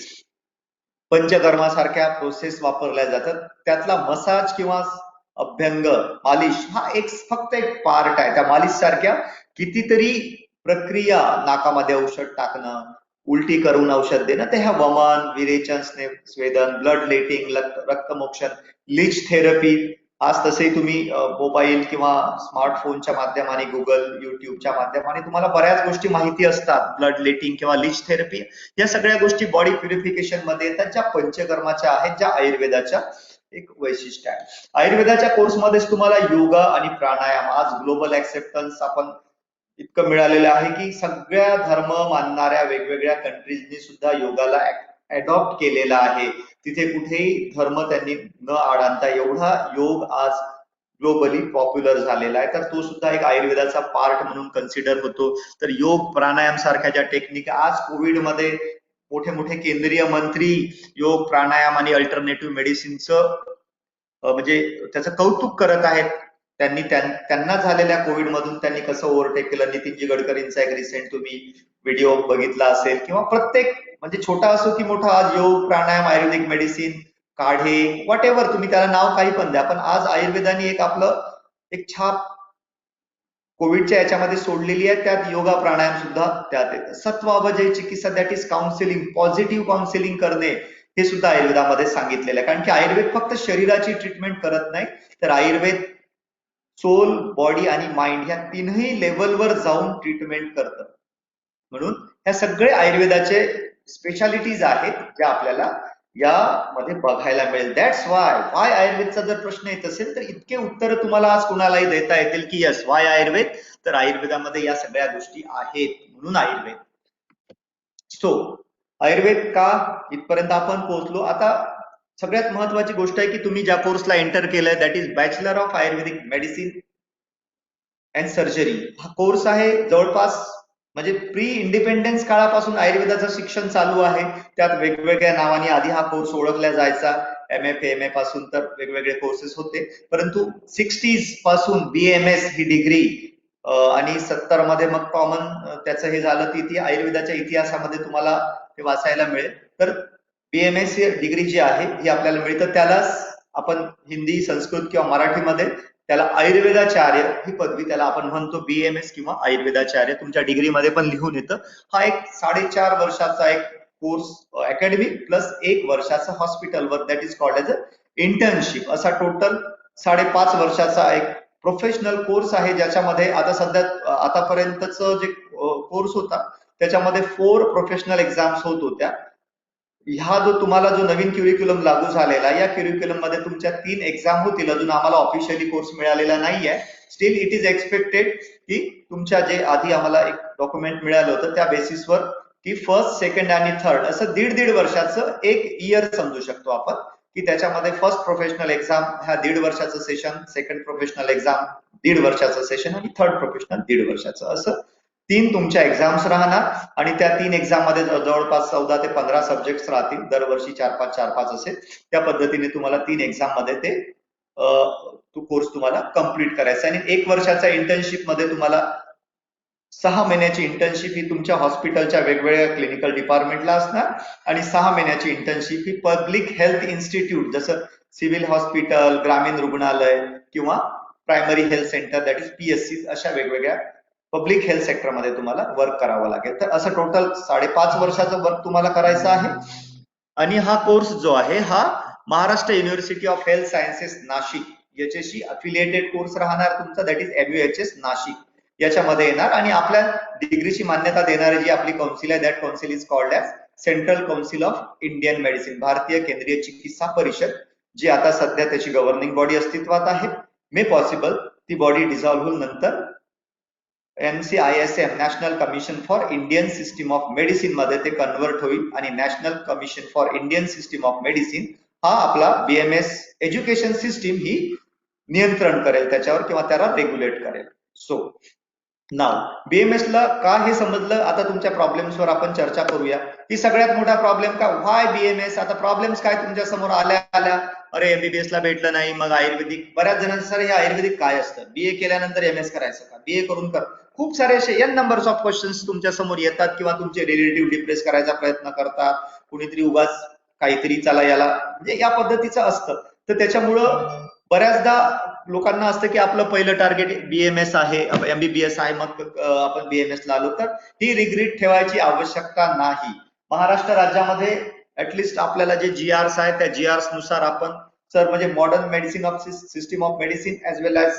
पंचकर्मासारख्या प्रोसेस वापरल्या जातात. त्यातला मसाज किंवा अभ्यंग, मालिश हा एक फक्त एक पार्ट आहे. त्या मालिश सारख्या कितीतरी प्रक्रिया, नाकामध्ये औषध टाकणं, उलटी करून औषध देणं, ते ह्या वमन, विरेचन, स्वेदन, ब्लड लेटिंग, रक्तमोक्षण, लीच थेरपी, आज तसे तुम्ही मोबाईल किंवा स्मार्टफोनच्या माध्यमाने, गुगल, युट्यूबच्या माध्यमाने तुम्हाला बऱ्याच गोष्टी माहिती असतात. ब्लड लेटिंग किंवा लीच थेरपी, या सगळ्या गोष्टी बॉडी प्युरिफिकेशन मध्ये येतात, ज्या पंचकर्माच्या आहेत, ज्या आयुर्वेदाच्या एक वैशिष्ट्य आहे. आयुर्वेदाच्या कोर्समध्येच तुम्हाला योगा आणि प्राणायाम, आज ग्लोबल ऍक्सेप्टन्स आपण इतकं मिळालेलं आहे की सगळ्या धर्म मानणाऱ्या वेगवेगळ्या कंट्रीजनी सुद्धा योगाला अडॉप्ट केलेला आहे. तिथे कुठेही धर्म त्यांनी न आड आणता एवढा योग आज ग्लोबली पॉप्युलर झालेला आहे. तर तो सुद्धा एक आयुर्वेदाचा पार्ट म्हणून कन्सिडर होतो. तर योग प्राणायाम सारख्या ज्या टेक्निक, आज कोविड मध्ये मोठे मोठे केंद्रीय मंत्री योग, प्राणायाम आणि अल्टरनेटिव्ह मेडिसिनचं म्हणजे त्याचं कौतुक करत आहेत. त्यांना झालेल्या कोविड मधून त्यांनी कसं ओव्हरटेक केलं. नितीनजी गडकरींचा एक रिसेंट तुम्ही व्हिडिओ बघितला असेल, किंवा प्रत्येक म्हणजे छोटा असो की मोठा, आज योग, प्राणायाम, आयुर्वेदिक मेडिसिन, काढे, व्हॉट एव्हर तुम्ही त्याला नाव काही पण द्या, पण आज आयुर्वेदाने एक आपलं एक छाप कोविडच्या याच्यामध्ये सोडलेली आहे. त्यात योगा प्राणायाम सुद्धा त्यात येतं. सत्वावजय चिकित्सा, that is counselling, positive counselling करणे, हे सुद्धा आयुर्वेदामध्ये सांगितलेलं आहे. कारण की आयुर्वेद फक्त शरीराची ट्रीटमेंट करत नाही, तर आयुर्वेद सोल, बॉडी आणि माइंड या तीनही लेवलवर जाऊन ट्रीटमेंट करतं. म्हणून ह्या सगळे आयुर्वेदाचे स्पेशालिटीज आहेत, ज्या आपल्याला यामध्ये बघायला मिळेल. दॅट्स वाय आयुर्वेदचा जर प्रश्न येत असेल तर इतके उत्तर तुम्हाला आज कुणालाही देता येतील की यस, वाय आयुर्वेद, तर आयुर्वेदामध्ये या सगळ्या गोष्टी आहेत म्हणून आयुर्वेद. सो आयुर्वेद का, इथपर्यंत आपण पोहोचलो. आता सगळ्यात महत्वाची गोष्ट आहे की तुम्ही ज्या कोर्सला एंटर केलंय, that is bachelor of Ayurvedic medicine and surgery. हा कोर्स आहे जवळपास म्हणजे प्री इंडिपेंडन्स काळापासून आयुर्वेदाचं शिक्षण चालू आहे. त्यात वेगवेगळ्या नावाने आधी हा कोर्स ओळखला जायचा. MFA पासून तर वेगवेगळे कोर्सेस होते, परंतु 60s पासून BMS ही डिग्री आणि 70 मध्ये मग कॉमन त्याचं हे झालं, ती आयुर्वेदाच्या इतिहासामध्ये तुम्हाला हे वाचायला मिळेल. तर BMS ही डिग्री जी आहे ही आपल्याला मिळतं. त्यालाच आपण हिंदी, संस्कृत किंवा मराठीमध्ये त्याला आयुर्वेदाचार्य ही पदवी त्याला आपण म्हणतो. BMS किंवा आयुर्वेदाचार्य तुमच्या डिग्रीमध्ये पण लिहून येतं. हा एक 4.5 वर्षाचा एक कोर्स अकॅडमिक प्लस 1 वर्षाचा hospital work, that is called as a internship, असा टोटल 5.5 वर्षाचा एक प्रोफेशनल कोर्स आहे. ज्याच्यामध्ये आता सध्या आतापर्यंतच जे कोर्स होता त्याच्यामध्ये 4 प्रोफेशनल एक्झाम्स होत होत्या. ह्या जो तुम्हाला जो नवीन क्युरिक्युलम लागू झालेला, या क्युरिक्युलम मध्ये तुमच्या 3 एक्झाम होतील. अजून आम्हाला ऑफिशियली कोर्स मिळालेला नाहीये. स्टील इट इज एक्सपेक्टेड की तुमच्या जे आधी आम्हाला एक डॉक्युमेंट मिळालं होतं त्या बेसिसवर की फर्स्ट, सेकंड आणि थर्ड असं दीड वर्षाचं एक इयर समजू शकतो आपण, की त्याच्यामध्ये फर्स्ट प्रोफेशनल एक्झाम ह्या 1.5 वर्षाचं सेशन, सेकंड प्रोफेशनल एक्झाम 1.5 वर्षाचं सेशन आणि थर्ड प्रोफेशनल 1.5 वर्षाचं, असं 3 तुमच्या एक्झाम्स राहणार. आणि त्या 3 एक्झाम मध्ये जवळपास 14 ते 15 सब्जेक्ट्स राहतील. दरवर्षी 4-5 असेल. त्या पद्धतीने तुम्हाला 3 एक्झाम मध्ये ते तो कोर्स तुम्हाला कम्प्लीट करायचा. आणि 1 वर्षाच्या इंटर्नशिप मध्ये तुम्हाला 6 महिन्याची इंटर्नशिप ही तुमच्या हॉस्पिटलच्या वेगवेगळ्या क्लिनिकल डिपार्टमेंटला असणार. आणि 6 महिन्याची इंटर्नशिप ही पब्लिक हेल्थ इन्स्टिट्यूट, जसं सिव्हिल हॉस्पिटल, ग्रामीण रुग्णालय किंवा primary health centre, that is PSC, अशा वेगवेगळ्या पब्लिक हेल्थ सेक्टर मध्ये तुम्हाला वर्क करावं लागेल. तर असं टोटल 5.5 वर्षाचं वर्क तुम्हाला करायचं आहे. आणि हा कोर्स जो आहे हा Maharashtra university of health sciences Nashik याच्याशी अफिलिएटेड कोर्स राहणार तुमचा, दॅट इज MUHS नाशिक याच्यामध्ये येणार. आणि आपल्या डिग्रीची मान्यता देणारी जी आपली काउन्सिल आहे, that council is called as central council of Indian medicine, भारतीय केंद्रीय चिकित्सा परिषद, जी आता सध्या त्याची गव्हर्निंग बॉडी अस्तित्वात आहे. मे पॉसिबल ती बॉडी डिझॉल्व्ह होऊन नंतर NCISM, national commission for Indian system of medicine मध्ये ते कन्वर्ट होईल आणि national commission for Indian system of medicine हा आपला BMS एज्युकेशन सिस्टीम ही नियंत्रण करेल त्याच्यावर किंवा त्याला रेग्युलेट करेल. सो नाव BMS ला का हे समजलं, आता तुमच्या प्रॉब्लेम्सवर आपण चर्चा करूया. ही सगळ्यात मोठा प्रॉब्लेम का, व्हाय BMS. आता प्रॉब्लेम्स काय तुमच्या समोर आल्या, अरे MBBS ला भेटलं नाही, मग आयुर्वेदिक. बऱ्याच जणांचं सर हे आयुर्वेदिक काय असतं, BA केल्यानंतर MS करायचं का, BA करून कर. खूप सारे असे n नंबर्स ऑफ क्वेश्चन्स तुमच्या समोर येतात किंवा तुमचे रिलेटिव्ह डिप्रेस करायचा प्रयत्न करतात, कुणीतरी उगाच काहीतरी चला याला, म्हणजे या पद्धतीचं असतं. तर त्याच्यामुळं बऱ्याचदा लोकांना असतं की आपलं पहिलं टार्गेट BMS आहे, MBBS आहे, मग आपण BMS ला आलो. तर ही रिग्रेट ठेवायची आवश्यकता नाही. महाराष्ट्र राज्यामध्ये ऍटलिस्ट आपल्याला जे GRs आहेत त्या GRs नुसार आपण सर म्हणजे modern medicine of system of medicine as well as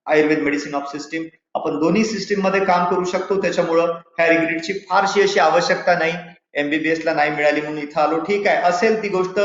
Ayurveda medicine of system, आपण दोन्ही सिस्टीम मध्ये काम करू शकतो. त्याच्यामुळं ह्या रिग्रेटची फारशी अशी आवश्यकता नाही. MBBS ला नाही मिळाली म्हणून इथं आलो, ठीक आहे, असेल ती गोष्ट.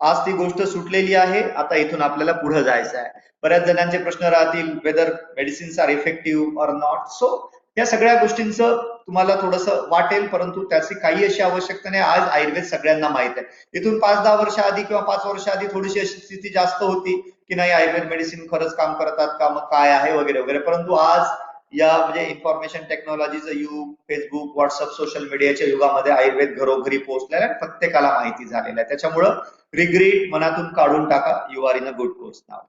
आज ती गोष्ट सुटलेली आहे, आता इथून आपल्याला पुढे जायचं आहे. बऱ्याच जणांचे प्रश्न राहतील, whether medicines are effective or not. So या सगळ्या गोष्टींचं तुम्हाला थोडंसं वाटेल, परंतु त्याची काही अशी आवश्यकता नाही. आज आयुर्वेद सगळ्यांना माहित आहे. इथून 5-10 वर्ष आधी किंवा 5 वर्ष आधी थोडीशी अशी स्थिती जास्त होती की नाही आयुर्वेद मेडिसिन खरंच काम करतात का, मग काय आहे वगैरे वगैरे. परंतु आज या म्हणजे इन्फॉर्मेशन टेक्नॉलॉजीचं युग, फेसबुक, व्हॉट्सअप, सोशल मीडियाच्या युगामध्ये आयुर्वेद घरोघरी पोहोचलेला आहे, प्रत्येकाला माहिती झालेलं आहे. त्याच्यामुळं रिग्रेट मनातून काढून टाका. You are in a good course नाव.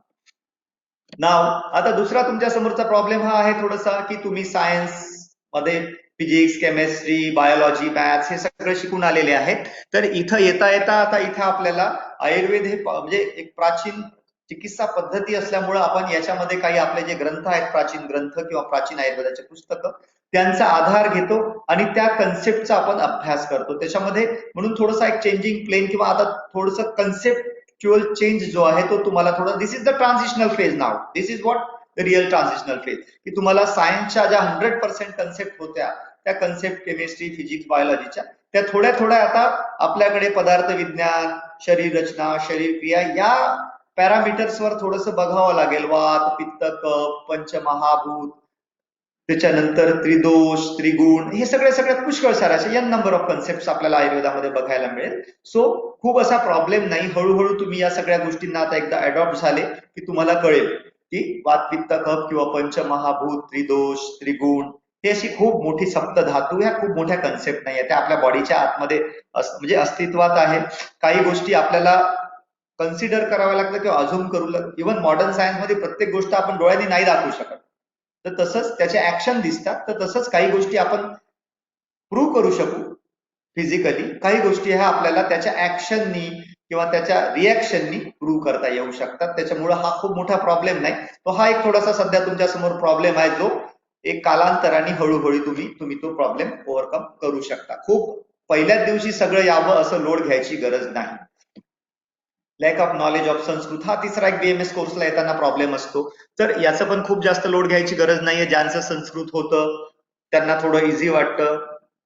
आता दुसरा तुमच्या समोरचा प्रॉब्लेम हा आहे थोडासा की तुम्ही सायन्स मध्ये फिजिक्स, केमिस्ट्री, बायोलॉजी, मॅथ्स हे सगळं शिकून आलेले आहेत. तर इथं येता येता आता इथं आपल्याला आयुर्वेद हे म्हणजे एक प्राचीन चिकित्सा पद्धती असल्यामुळं आपण याच्यामध्ये काही आपले जे ग्रंथ आहेत, प्राचीन ग्रंथ किंवा प्राचीन आयुर्वेदाचे पुस्तकं, त्यांचा आधार घेतो आणि त्या कन्सेप्टचा आपण अभ्यास करतो त्याच्यामध्ये. म्हणून थोडासा एक चेंजिंग प्लेन किंवा आता थोडंसं कन्सेप्च्युअल चेंज जो आहे तो तुम्हाला थोडा, this is the transitional phase नाव, this is what the real transitional phase, की तुम्हाला सायन्सच्या ज्या 100% कन्सेप्ट होत्या त्या कन्सेप्ट केमिस्ट्री, फिजिक्स, बायोलॉजीच्या, त्या थोड्या थोड्या आता आपल्याकडे पदार्थ विज्ञान, शरीर रचना, शरीर क्रिया या पॅरामीटर्सवर थोडंसं बघावं लागेल. वात, पित्त, कफ, पंचमहाभूत, त्याच्यानंतर त्रिदोष, त्रिगुण, हे सगळ्यात पुष्कळ सारे असे n नंबर ऑफ कन्सेप्ट आपल्याला आयुर्वेदामध्ये बघायला मिळेल. सो खूप असा प्रॉब्लेम नाही. हळूहळू तुम्ही या सगळ्या गोष्टींना आता एकदा अडॉप्ट झाले की तुम्हाला कळेल की वात, पित्त, कफ किंवा पंचमहाभूत, त्रिदोष, त्रिगुण हे अशी खूप मोठी सप्तधातू, ह्या खूप मोठ्या कन्सेप्ट नाही, त्या आपल्या बॉडीच्या आतमध्ये म्हणजे अस्तित्वात आहे. काही गोष्टी आपल्याला कन्सिडर कराव्या लागतं किंवा अझूम करू लागतं. इव्हन मॉडर्न सायन्स मध्ये प्रत्येक गोष्ट आपण डोळ्यांनी नाही दाखवू शकत, तर तसंच त्याचे ऍक्शन दिसतात. तर तसंच काही गोष्टी आपण प्रूव्ह करू शकू फिजिकली, काही गोष्टी ह्या आपल्याला त्याच्या ऍक्शननी किंवा त्याच्या रिॲक्शननी प्रूव्ह करता येऊ शकतात. त्याच्यामुळे हा खूप मोठा प्रॉब्लेम नाही. तो हा एक थोडासा सध्या तुमच्या समोर प्रॉब्लेम आहे, जो एक कालांतराने हळूहळू तुम्ही तो प्रॉब्लेम ओव्हरकम करू शकता. खूप पहिल्याच दिवशी सगळं यावं असं लोड घ्यायची गरज नाही. Lack of knowledge of Sanskrit हा तिसरा एक BMS कोर्सला येताना प्रॉब्लेम असतो. तर याचं पण खूप जास्त लोड घ्यायची गरज नाहीये. ज्यांचं संस्कृत होतं त्यांना थोडं इझी वाटतं,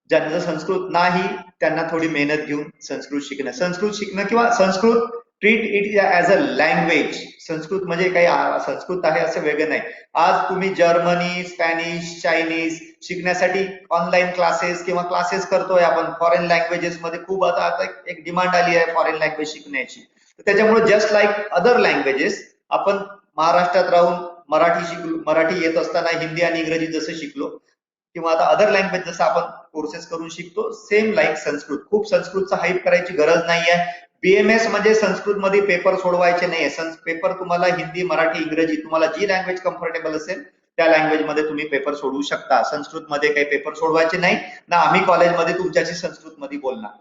ज्यांचं संस्कृत नाही त्यांना थोडी मेहनत घेऊन संस्कृत शिकणं किंवा Sanskrit treat it as a language. Sanskrit म्हणजे काही संस्कृत आहे असं वेगळं नाही. आज तुम्ही जर्मनी, स्पॅनिश, चायनीज शिकण्यासाठी ऑनलाईन क्लासेस किंवा क्लासेस करतोय आपण. फॉरेन लँग्वेजेस मध्ये खूप आता एक डिमांड आली आहे फॉरेन लँग्वेज शिकण्याची. त्याच्यामुळे जस्ट लाईक अदर लँग्वेजेस आपण महाराष्ट्रात राहून मराठी शिकलो, मराठी येत असताना हिंदी आणि इंग्रजी जसं शिकलो किंवा आता अदर लँग्वेज जसं आपण कोर्सेस करून शिकतो, सेम लाईक संस्कृत. खूप संस्कृतचा हाईप करायची गरज नाहीये. BMS म्हणजे संस्कृत मध्ये पेपर सोडवायचे नाहीये. पेपर तुम्हाला हिंदी, मराठी, इंग्रजी, तुम्हाला जी लँग्वेज कम्फर्टेबल असेल त्या लँग्वेज मध्ये तुम्ही पेपर सोडवू शकता. संस्कृत मध्ये काही पेपर सोडवायचे नाही ना. आम्ही कॉलेजमध्ये तुमच्याशी संस्कृत मध्ये बोलणार,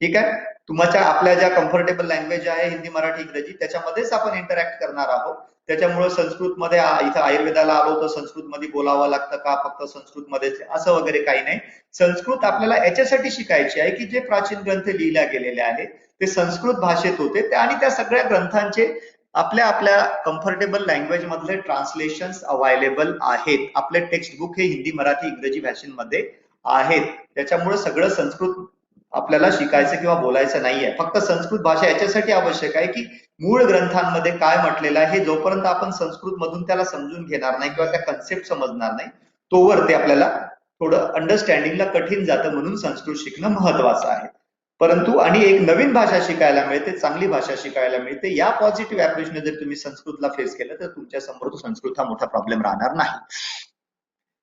ठीक आहे. तुमच्या आपल्या ज्या कम्फर्टेबल लँग्वेज आहे हिंदी, मराठी, इंग्रजी त्याच्यामध्येच आपण इंटरॅक्ट करणार आहोत. त्याच्यामुळे संस्कृत मध्ये इथं आयुर्वेदाला आलो तर संस्कृत मध्ये बोलावं लागतं का, फक्त संस्कृत मध्ये असं वगैरे काही नाही. संस्कृत आपल्याला याच्यासाठी शिकायची आहे की जे प्राचीन ग्रंथ लिहिल्या गेलेले आहेत ते संस्कृत भाषेत होते आणि त्या सगळ्या ग्रंथांचे आपल्या आपल्या कम्फर्टेबल लँग्वेज मधले ट्रान्सलेशन्स अवेलेबल आहेत. आपले टेक्स्ट बुक हे हिंदी, मराठी, इंग्रजी भाषेमध्ये आहेत. त्याच्यामुळे सगळं संस्कृत आपल्याला शिकायचं किंवा बोलायचं नाहीये. फक्त संस्कृत भाषा याच्यासाठी आवश्यक आहे की मूळ ग्रंथांमध्ये काय म्हटलेलं आहे हे जोपर्यंत आपण संस्कृत मधून त्याला समजून घेणार नाही किंवा त्या कन्सेप्ट समजणार नाही तोवर ते आपल्याला थोडं अंडरस्टँडिंगला कठीण जातं. म्हणून संस्कृत शिकणं महत्वाचं आहे. परंतु आणि एक नवीन भाषा शिकायला मिळते, चांगली भाषा शिकायला मिळते. या पॉझिटिव्ह अप्रोचने जर तुम्ही संस्कृतला फेस केलं तर तुमच्या समोर संस्कृत हा मोठा प्रॉब्लेम राहणार नाही.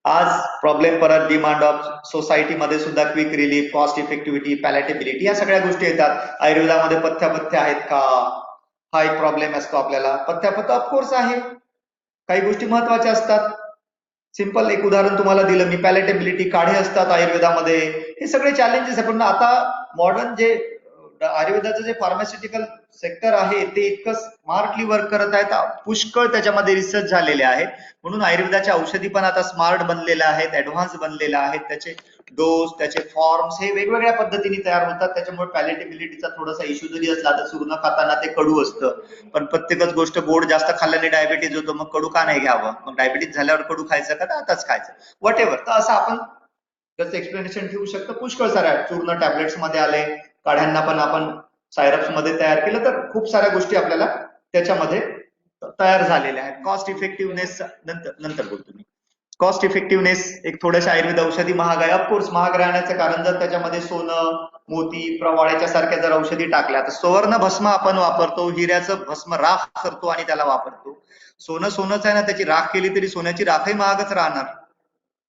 आज प्रॉब्लेम परत डिमांड ऑफ सोसायटीमध्ये सुद्धा क्विक रिलीफ, कॉस्ट इफेक्टिव्हिटी, पॅलेटेबिलिटी या सगळ्या गोष्टी येतात. आयुर्वेदामध्ये पथ्यापथ्य आहेत का, हा एक प्रॉब्लेम असतो आपल्याला. पथ्यापथ्य ऑफकोर्स आहे, काही गोष्टी महत्वाच्या असतात. सिंपल एक उदाहरण तुम्हाला दिलं मी, पॅलेटेबिलिटी, काढे असतात आयुर्वेदामध्ये. हे सगळे चॅलेंजेस आहे. पण आता मॉडर्न जे आयुर्वेदाचं जे फार्मास्युटिकल सेक्टर आहे ते इतकं स्मार्टली वर्क करत आहेत, पुष्कळ त्याच्यामध्ये रिसर्च झालेले आहेत. म्हणून आयुर्वेदाच्या औषधी पण आता स्मार्ट बनलेल्या आहेत, ऍडव्हान्स बनलेल्या आहेत. त्याचे डोस, त्याचे फॉर्म्स हे वेगवेगळ्या पद्धतीने तयार होतात. त्याच्यामुळे पॅलेटेबिलिटीचा थोडासा इश्यू जरी असला तर चूर्ण खाताना ते कडू असतं, पण प्रत्येकच गोष्ट गोड जास्त खाल्ल्याने डायबिटीज होतो, मग कडू का नाही घ्यावं, मग डायबिटीज झाल्यावर कडू खायचं का आताच खायचं, वॉट एव्हर. तर असं आपण त्याचं एक्सप्लेनेशन ठेवू शकतो. पुष्कळ साऱ्या चूर्ण टॅबलेट्स मध्ये आले, काढ्यांना पण आपण सायरप्स मध्ये तयार केलं, तर खूप साऱ्या गोष्टी आपल्याला त्याच्यामध्ये तयार झालेल्या आहेत. कॉस्ट इफेक्टिव्हनेस नंतर बोलतो मी. कॉस्ट इफेक्टिव्हनेस, एक थोड्याशा आयुर्वेद औषधी महाग आहे. ऑफकोर्स महाग राहण्याचं कारण जर त्याच्यामध्ये सोनं, मोती, प्रवाळ्याच्या सारख्या जर औषधी टाकल्या, तर सुवर्ण भस्म आपण वापरतो, हिऱ्याचं भस्म राख करतो आणि त्याला वापरतो. सोनं सोनंच आहे ना, त्याची राख केली तरी सोन्याची राखही महागच राहणार.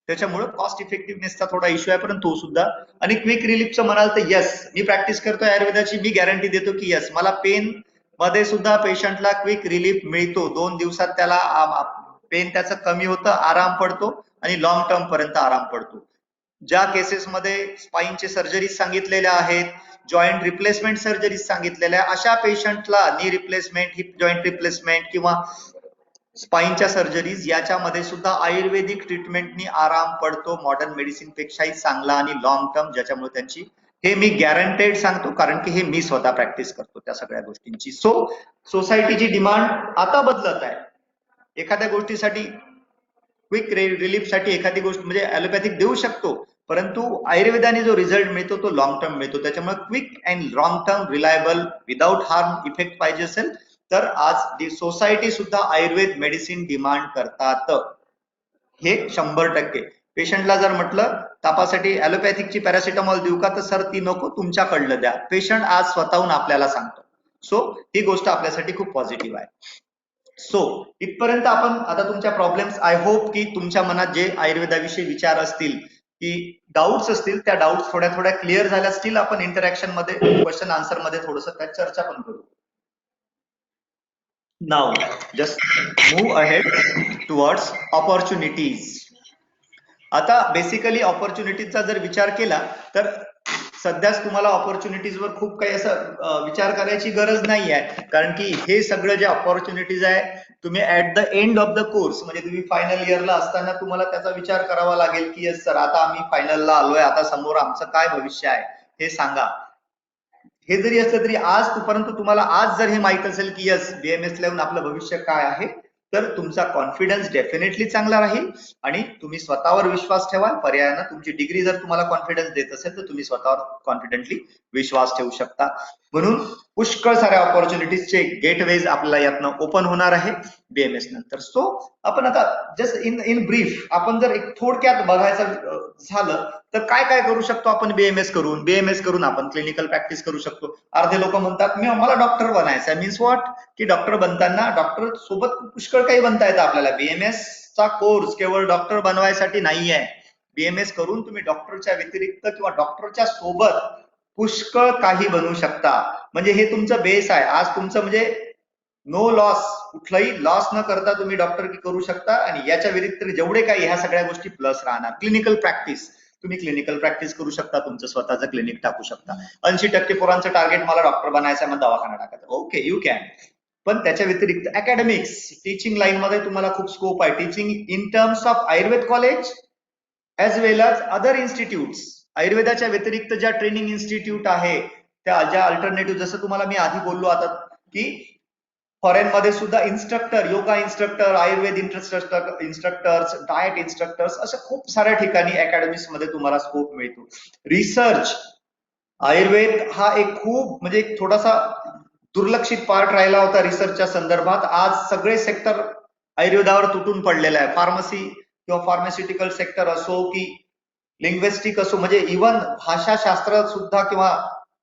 त्याच्यामुळे कॉस्ट इफेक्टिव्हनेसचा थोडा इश्यू आहे, पण तो सुद्धा. आणि क्विक रिलीफचं म्हणाल तर यस, मी प्रॅक्टिस करतोय आयुर्वेदाची, मी गॅरंटी देतो की यस, मला पेन मध्ये सुद्धा पेशंटला क्विक रिलीफ मिळतो. 2 दिवसात त्याला पेन त्याचं कमी होतं, आराम पडतो आणि लॉंग टर्म पर्यंत आराम पडतो. ज्या केसेसमध्ये स्पाईनचे सर्जरीज सांगितलेल्या आहेत, जॉईंट रिप्लेसमेंट सर्जरीज सांगितलेल्या, अशा पेशंटला knee replacement, heap joint replacement किंवा स्पाईनच्या सर्जरीज याच्यामध्ये सुद्धा आयुर्वेदिक ट्रीटमेंटनी आराम पडतो, मॉडर्न मेडिसिन पेक्षाही चांगला आणि लॉंग टर्म, ज्याच्यामुळे त्यांची, हे मी गॅरंटेड सांगतो कारण की हे मी स्वतः प्रॅक्टिस करतो त्या सगळ्या गोष्टींची. सो सोसायटीची डिमांड आता बदलत आहे. एखाद्या गोष्टीसाठी क्विक रिलीफसाठी एखादी गोष्ट म्हणजे ॲलोपॅथिक देऊ शकतो, परंतु आयुर्वेदाने जो रिझल्ट मिळतो तो लॉंग टर्म मिळतो. त्याच्यामुळे quick and long term reliable without harm effect पाहिजे असेल तर आज सोसायटी सुद्धा आयुर्वेद मेडिसिन डिमांड करतात. हे 100%. पेशंटला जर म्हटलं तापासाठी ॲलोपॅथिकची पॅरासिटामॉल देऊ का, तर सर ती नको, तुमच्याकडलं द्या. पेशंट आज स्वतःहून आपल्याला सांगतो. सो ही गोष्ट आपल्यासाठी खूप पॉझिटिव्ह आहे. सो इथपर्यंत आपण आता तुमच्या प्रॉब्लेम्स, आय होप की तुमच्या मनात जे आयुर्वेदाविषयी विचार असतील, की डाऊट्स असतील, त्या डाऊट्स थोड्या थोड्या क्लिअर झाल्या असतील. आपण इंटरॅक्शन मध्ये, क्वेश्चन आन्सर मध्ये थोडंसं त्या चर्चा पण करू. Now just move ahead towards opportunities. आता बेसिकली ऑपॉर्च्युनिटीजचा जर विचार केला तर सध्याच तुम्हाला ऑपॉर्च्युनिटीजवर खूप काही असं विचार करायची गरज नाही आहे, कारण की हे सगळं जे ऑपॉर्च्युनिटीज आहे, तुम्ही at the end of the course, म्हणजे तुम्ही फायनल इयरला असताना तुम्हाला त्याचा विचार करावा लागेल की यस सर, आता आम्ही फायनलला आलोय, आता समोर आमचं काय भविष्य आहे हे सांगा. हे जरी असलं तरी आज, परंतु तुम्हाला आज जर हे माहित असेल की यस बीएमएस लावून आपलं भविष्य काय आहे, तर तुमचा कॉन्फिडन्स डेफिनेटली चांगला राहील आणि तुम्ही स्वतःवर विश्वास ठेवाल. पर्यायानं तुमची डिग्री जर तुम्हाला कॉन्फिडन्स देत असेल तर तुम्ही स्वतःवर कॉन्फिडेंटली विश्वास ठेवू शकता. म्हणून पुष्कळ साऱ्या ऑपॉर्च्युनिटीजचे गेटवेज आपल्याला यातनं ओपन होणार आहे बीएमएस नंतर. सो आपण आता जस्ट इन ब्रीफ आपण जर एक थोडक्यात बघायचं झालं तर काय काय करू शकतो आपण बीएमएस करून. बीएमएस करून आपण क्लिनिकल प्रॅक्टिस करू शकतो. अर्धे लोक म्हणतात मला डॉक्टर बनायचं आहे. मीन्स व्हॉट, की डॉक्टर बनताना डॉक्टर सोबत पुष्कळ काही बनता येतं आपल्याला. बीएमएस चा कोर्स केवळ डॉक्टर बनवायसाठी नाही आहे. बीएमएस करून तुम्ही डॉक्टरच्या व्यतिरिक्त किंवा डॉक्टरच्या सोबत पुष्कळ काही बनवू शकता. म्हणजे हे तुमचं बेस आहे. आज तुमचं म्हणजे नो लॉस, कुठलाही लॉस न करता तुम्ही डॉक्टर करू शकता. आणि याच्या व्यतिरिक्त जेवढे काही ह्या सगळ्या गोष्टी प्लस राहणार. क्लिनिकल प्रॅक्टिस, तुम्ही क्लिनिकल प्रॅक्टिस करू शकता, तुमचं स्वतःचं क्लिनिक टाकू शकता. 80% पोरांचं टार्गेट मला डॉक्टर बनायचं आहे, मग दवाखाना टाकायचा. Okay, you can. पण त्याच्या व्यतिरिक्त अकॅडमिक्स, टीचिंग लाईन मध्ये तुम्हाला खूप स्कोप आहे. Teaching in terms of Ayurveda college as well as other institutes. आयुर्वेदाच्या व्यतिरिक्त ज्या ट्रेनिंग इन्स्टिट्यूट आहे, त्या ज्या अल्टरनेटिव्ह, जसं तुम्हाला मी आधी बोललो आता की फॉरेन मध्ये सुद्धा instructor, yoga instructor, Ayurveda instructors, diet instructors, अशा खूप साऱ्या ठिकाणी अकॅडमिक्स मध्ये तुम्हाला स्कोप मिळतो. रिसर्च, आयुर्वेद हा एक खूप म्हणजे एक थोडासा दुर्लक्षित पार्ट राहिला होता रिसर्चच्या संदर्भात. आज सगळे सेक्टर आयुर्वेदावर तुटून पडलेलं आहे. फार्मसी किंवा फार्मास्युटिकल सेक्टर असो की लिंग्विस्टिक असो, म्हणजे इव्हन भाषाशास्त्र सुद्धा किंवा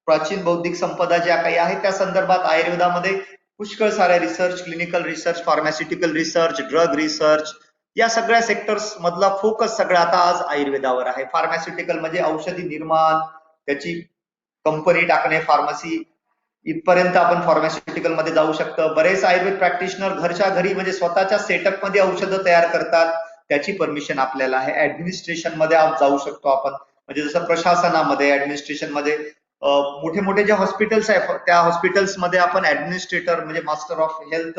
प्राचीन बौद्धिक संपदा ज्या काही आहेत त्या संदर्भात आयुर्वेदामध्ये पुष्कळ साऱ्या research, clinical research, pharmaceutical research, drug research, या सगळ्या सेक्टर्स मधला फोकस सगळा आता आज आयुर्वेदावर आहे. फार्मास्युटिकल म्हणजे औषधी निर्माण, त्याची कंपनी टाकणे, फार्मसी इथपर्यंत आपण फार्मास्युटिकल मध्ये जाऊ शकतो. बरेच आयुर्वेद प्रॅक्टिशनर घरच्या घरी म्हणजे स्वतःच्या सेटअप मध्ये औषधं तयार करतात, त्याची परमिशन आपल्याला आहे. ऍडमिनिस्ट्रेशन मध्ये जाऊ शकतो आपण, म्हणजे जसं प्रशासनामध्ये, ऍडमिनिस्ट्रेशन मध्ये मोठे मोठे जे हॉस्पिटल्स आहेत त्या हॉस्पिटल्स मध्ये आपण ऍडमिनिस्ट्रेटर म्हणजे master of health,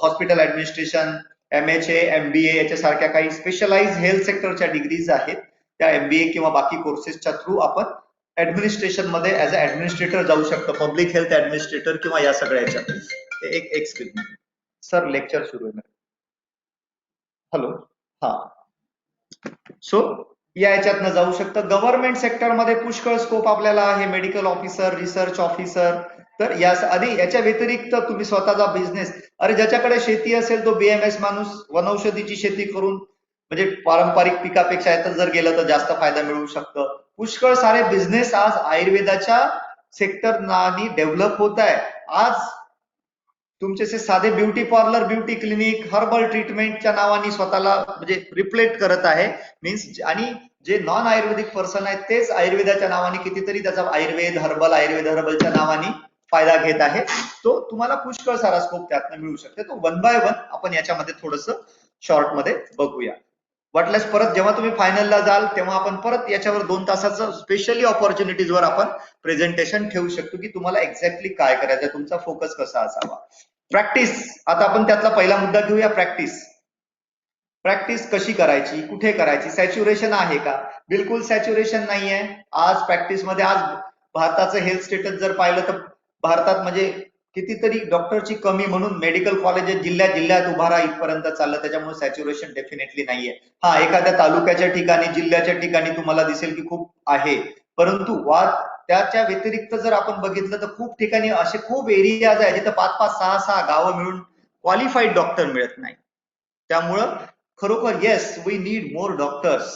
hospital administration, MHA, MBA याच्यासारख्या काही स्पेशलाइज हेल्थ सेक्टरच्या डिग्रीज आहेत, त्या MBA किंवा बाकी कोर्सेसच्या थ्रू आपण ऍडमिनिस्ट्रेशन मध्ये ऍज अ ऍडमिनिस्ट्रेटर जाऊ शकतो, पब्लिक हेल्थ ऍडमिनिस्ट्रेटर किंवा या सगळ्याच्या. एक स्क्रीन सर, लेक्चर सुरू आहे. हॅलो, हा. सो या याच्यातनं जाऊ शकतं. गव्हर्नमेंट सेक्टरमध्ये पुष्कळ स्कोप आपल्याला आहे, मेडिकल ऑफिसर, रिसर्च ऑफिसर. तर या आधी याच्या व्यतिरिक्त तुम्ही स्वतःचा बिझनेस, अरे ज्याच्याकडे शेती असेल तो BMS माणूस वनौषधीची शेती करून म्हणजे पारंपरिक पिकापेक्षा यात जर गेलं तर जास्त फायदा मिळू शकतं. पुष्कळ सारे बिझनेस आज आयुर्वेदाच्या सेक्टरनी डेव्हलप होत आहे. आज तुमचे साधे beauty parlour, beauty clinic, herbal ट्रीटमेंटच्या नावाने स्वतःला म्हणजे रिप्लेट करत आहे मीन्स, आणि जे नॉन आयुर्वेदिक पर्सन आहेत तेच आयुर्वेदाच्या नावाने कितीतरी त्याचा आयुर्वेद हर्बलच्या नावाने फायदा घेत आहे. तो तुम्हाला पुष्कळ सारा स्कोप त्यातनं मिळू शकते. तो 1 बाय 1 आपण याच्यामध्ये थोडस शॉर्ट मध्ये बघूया. वाटल्यास परत जेव्हा तुम्ही फायनलला जाल तेव्हा आपण परत याच्यावर 2 तासाचं स्पेशली ऑपॉर्च्युनिटीज वर आपण प्रेझेंटेशन ठेवू शकतो की तुम्हाला एक्झॅक्टली काय करायचं, तुमचा फोकस कसा असावा. प्रॅक्टिस, आता आपण त्यातला पहिला मुद्दा घेऊया, प्रॅक्टिस. प्रॅक्टिस कशी करायची, कुठे करायची, सॅच्युरेशन आहे का? बिलकुल सॅच्युरेशन नाहीये आज प्रॅक्टिस मध्ये. आज भारताचं हेल्थ स्टेटस जर पाहिलं तर भारतात म्हणजे कितीतरी डॉक्टरची कमी म्हणून मेडिकल कॉलेजेस जिल्ह्यात जिल्ह्यात उभारा इथपर्यंत चाललं, त्याच्यामुळे सॅच्युरेशन डेफिनेटली नाहीये. हा, एखाद्या तालुक्याच्या ठिकाणी, जिल्ह्याच्या ठिकाणी तुम्हाला दिसेल की खूप आहे, परंतु त्याच्या व्यतिरिक्त जर आपण बघितलं तर खूप ठिकाणी असे खूप एरियाज आहे जिथं 5-5, 6-6 गावं मिळून क्वालिफाईड डॉक्टर मिळत नाही. त्यामुळं खरोखर yes, we need more doctors.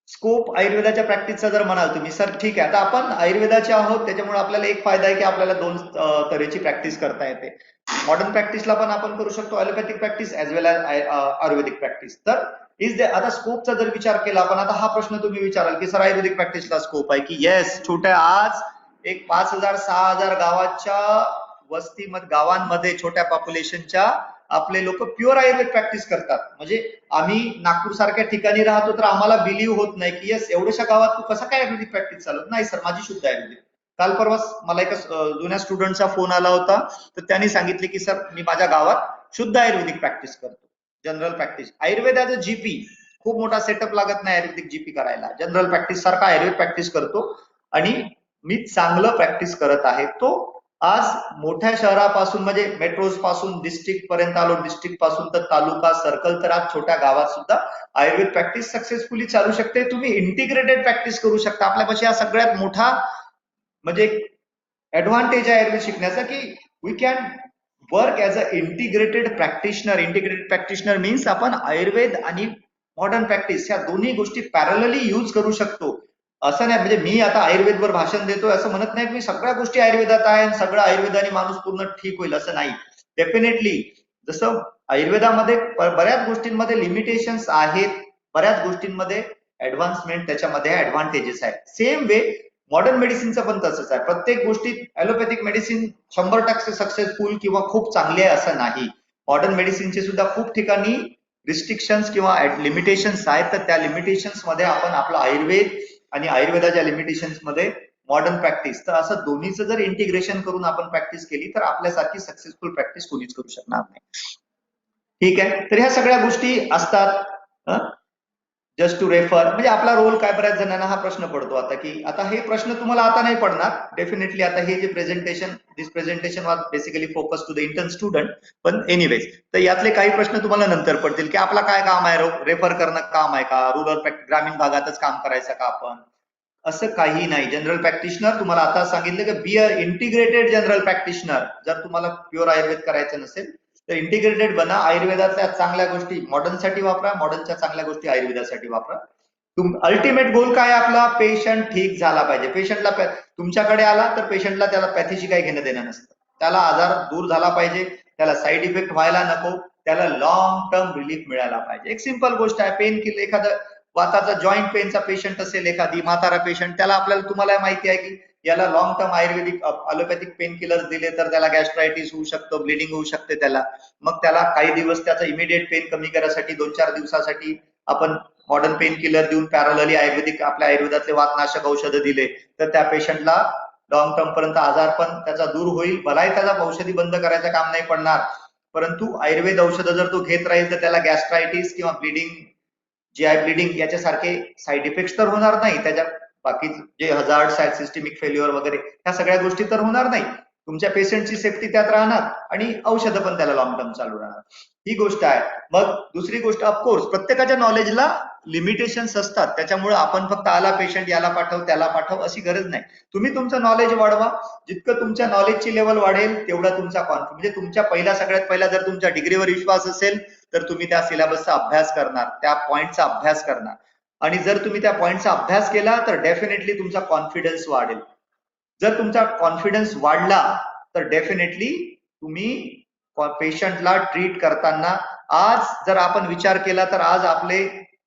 Scope आयुर्वेदाच्या प्रॅक्टिसचा जर म्हणाल तुम्ही, सर ठीक आहे, आता आपण आयुर्वेदाचे आहोत त्याच्यामुळे आपल्याला एक फायदा आहे की आपल्याला 2 तऱ्हेची प्रॅक्टिस करता येते. मॉडर्न प्रॅक्टिसला पण आपण करू शकतो, ॲलोपॅथिक प्रॅक्टिस ॲज वेल ॲज आयुर्वेदिक प्रॅक्टिस. तर आता स्कोपचा जर विचार केला आपण, आता हा प्रश्न तुम्ही विचाराल की सर आयुर्वेदिक प्रॅक्टिसला स्कोप आहे की? येस, छोट्या आज एक 5,000-6,000 गावाच्या वस्तीमध्ये, गावांमध्ये छोट्या पॉप्युलेशनच्या आपले लोक प्युअर आयुर्वेद प्रॅक्टिस करतात. म्हणजे आम्ही नागपूर सारख्या ठिकाणी राहतो तर आम्हाला बिलीव्ह होत नाही की येस एवढ्याशा गावात तू कसं काय आयुर्वेदिक प्रॅक्टिस चालवत नाही. सर माझी शुद्ध आयुर्वेदिक. काल परवाच मला एका जुन्या स्टुडंटचा फोन आला होता, तर त्यांनी सांगितले की सर मी माझ्या गावात शुद्ध आयुर्वेदिक प्रॅक्टिस करतो, general practice. Ayurveda as a GP, खूप मोठा सेटअप लागत नाही आयुर्वेदिक GP करायला. जनरल प्रॅक्टिस सारखा आयुर्वेद प्रॅक्टिस करतो आणि मी चांगलं प्रॅक्टिस करत आहे. तो आज मोठ्या शहरापासून म्हणजे मेट्रोज पासून डिस्ट्रिक्ट पर्यंत आलो, डिस्ट्रिक्ट पासून तर तालुका, सर्कल, तर आज छोट्या गावात सुद्धा आयुर्वेद प्रॅक्टिस सक्सेसफुली चालू शकते. तुम्ही इंटिग्रेटेड प्रॅक्टिस करू शकता. आपल्यापाशी हा सगळ्यात मोठा म्हणजे ऍडव्हान्टेज आहे आयुर्वेद शिकण्याचा की we can work as a integrated practitioner. Integrated practitioner means आपण आयुर्वेद आणि मॉडर्न प्रॅक्टिस ह्या दोन्ही गोष्टी पॅरलली यूज करू शकतो. असं नाही म्हणजे मी आता आयुर्वेदवर भाषण देतोय असं म्हणत नाही की सगळ्या गोष्टी आयुर्वेदात आहे आणि सगळं आयुर्वेदाने माणूस पूर्ण ठीक होईल, असं नाही. डेफिनेटली जसं आयुर्वेदामध्ये बऱ्याच गोष्टींमध्ये लिमिटेशन्स आहेत, बऱ्याच गोष्टींमध्ये ऍडव्हान्समेंट त्याच्यामध्ये ऍडव्हान्टेजेस आहेत. सेम वे मॉडर्न मेडिसिनचं पण तसंच आहे. प्रत्येक गोष्टीत ॲलोपॅथिक मेडिसिन 100% सक्सेसफुल किंवा खूप चांगली आहे असं नाही. मॉडर्न मेडिसिनचे सुद्धा खूप ठिकाणी रिस्ट्रिक्शन्स किंवा लिमिटेशन्स आहेत, तर त्या लिमिटेशन्स मध्ये आपण आपलं आयुर्वेद आणि आयुर्वेदाच्या लिमिटेशन्स मध्ये मॉडर्न प्रॅक्टिस, तर असं दोन्हीचं जर इंटिग्रेशन करून आपण प्रॅक्टिस केली तर आपल्यासारखी सक्सेसफुल प्रॅक्टिस कोणीच करू शकणार नाही. ठीक आहे, तर ह्या सगळ्या गोष्टी असतात. जस्ट टू रेफर म्हणजे आपला रोल काय. बऱ्याच जणांना हा प्रश्न पडतो आता की आता हे प्रश्न तुम्हाला आता नाही पडणार डेफिनेटली. आता हे जे this presentation was basically focus to the intern student, पण एनिवेज तर यातले काही प्रश्न तुम्हाला नंतर पडतील की आपला काय काम आहे, रेफर करणं काम आहे का, रुरल ग्रामीण भागातच काम करायचं का आपण, असं काही नाही. जनरल प्रॅक्टिशनर तुम्हाला आता सांगितलं की बी आर इंटिग्रेटेड जनरल प्रॅक्टिशनर. जर तुम्हाला प्युअर आयुर्वेद करायचं नसेल तर इंटिग्रेटेड बना. आयुर्वेदातल्या चांगल्या गोष्टी मॉडर्न साठी वापरा, मॉडर्नच्या चांगल्या गोष्टी आयुर्वेदासाठी वापरा. अल्टिमेट गोल काय आपला? पेशंट ठीक झाला पाहिजे. पेशंटला तुमच्याकडे आला तर पेशंटला त्याला पॅथीशी काही घेणं देणं नसतं. त्याला आजार दूर झाला पाहिजे, त्याला साईड इफेक्ट व्हायला नको, त्याला लॉंग टर्म रिलीफ मिळायला पाहिजे. एक सिंपल गोष्ट आहे. पेन किलर, एखादं वाताचा जॉईंट पेनचा पेशंट असेल, एखादी म्हातारा पेशंट, त्याला आपल्याला तुम्हाला माहिती आहे की याला लॉंग टर्म आयुर्वेदिक अलोपॅथिक पेन किलर दिले तर त्याला गॅस्ट्रायटिस होऊ शकतो, ब्लिडिंग होऊ शकते त्याला. मग त्याला काही दिवस त्याचा इमिडिएट पेन कमी करण्यासाठी 2-4 दिवसासाठी आपण मॉडर्न पेन किलर देऊन पॅरलली आयुर्वेदिक आपल्या आयुर्वेदातले वातनाशक औषधं दिले तर त्या पेशंटला लॉंग टर्म पर्यंत आजार पण त्याचा दूर होईल. भलाही त्याचा औषधी बंद करायचं काम नाही पडणार, परंतु आयुर्वेद औषधं जर तो घेत राहील तर त्याला गॅस्ट्रायटिस किंवा ब्लिडिंग, जीआय ब्लिडिंग याच्यासारखे साईड इफेक्ट तर होणार नाही. त्याच्या बाकी जे हजार्ड साईड सिस्टमिक फेल्युअर वगैरे ह्या सगळ्या गोष्टी तर होणार नाही. तुमच्या पेशंटची सेफ्टी त्यात राहणार आणि औषधं पण त्याला लॉंग टर्म चालू राहणार. ही गोष्ट आहे. मग दुसरी गोष्ट, ऑफकोर्स प्रत्येकाच्या नॉलेजला लिमिटेशन्स असतात. त्याच्यामुळे आपण फक्त आला पेशंट याला पाठव त्याला पाठव अशी गरज नाही. तुम्ही तुमचं नॉलेज वाढवा. जितकं तुमच्या नॉलेजची लेवल वाढेल तेवढा तुमचा कॉन्फिडन्स, म्हणजे तुमच्या सगळ्यात पहिला जर तुमच्या डिग्रीवर विश्वास असेल तर तुम्ही त्या सिलेबसचा अभ्यास करणार, त्या पॉइंटचा अभ्यास करणार. आणि जर तुम्ही त्या पॉइंटचा अभ्यास केला तर डेफिनेटली तुमचा कॉन्फिडन्स वाढेल. जर तुमचा कॉन्फिडन्स वाढला तर डेफिनेटली तुम्ही पेशंटला ट्रीट करताना, आज जर आपण विचार केला तर आज आपले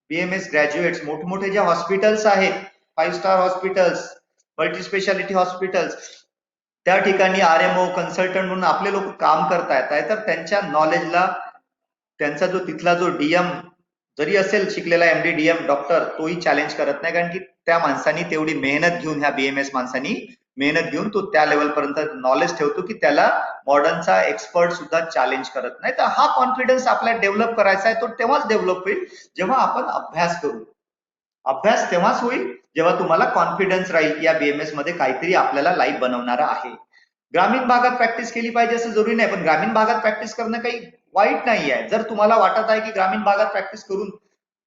बीएमएस ग्रॅज्युएट्स मोठमोठे जे हॉस्पिटल्स आहेत, 5 star hospitals, multi speciality hospitals, त्या ठिकाणी आरएमओ कन्सल्टंट म्हणून आपले लोक काम करतायत आहे. तर त्यांच्या नॉलेजला त्यांचा जो तिथला जो डीएम जरी असेल शिकलेला, एमडी डीएम डॉक्टर, तोही चॅलेंज करत नाही, कारण की त्या माणसांनी तेवढी मेहनत घेऊन, ह्या बीएमएस माणसांनी मेहनत घेऊन तो त्या लेवल पर्यंत नॉलेज ठेवतो की त्याला मॉडर्नचा एक्सपर्ट सुद्धा चॅलेंज करत नाही. तर हा कॉन्फिडन्स आपल्याला डेव्हलप करायचा आहे. तो तेव्हाच डेव्हलप होईल जेव्हा आपण अभ्यास करू. अभ्यास तेव्हाच होईल जेव्हा तुम्हाला कॉन्फिडन्स राहील की या बीएमएस मध्ये काहीतरी आपल्याला लाईफ बनवणारा आहे. ग्रामीण भागात प्रॅक्टिस केली पाहिजे असं जरुरी नाही, पण ग्रामीण भागात प्रॅक्टिस करणं काही वाईट नाही आहे. जर तुम्हाला वाटत आहे की ग्रामीण भागात प्रॅक्टिस करून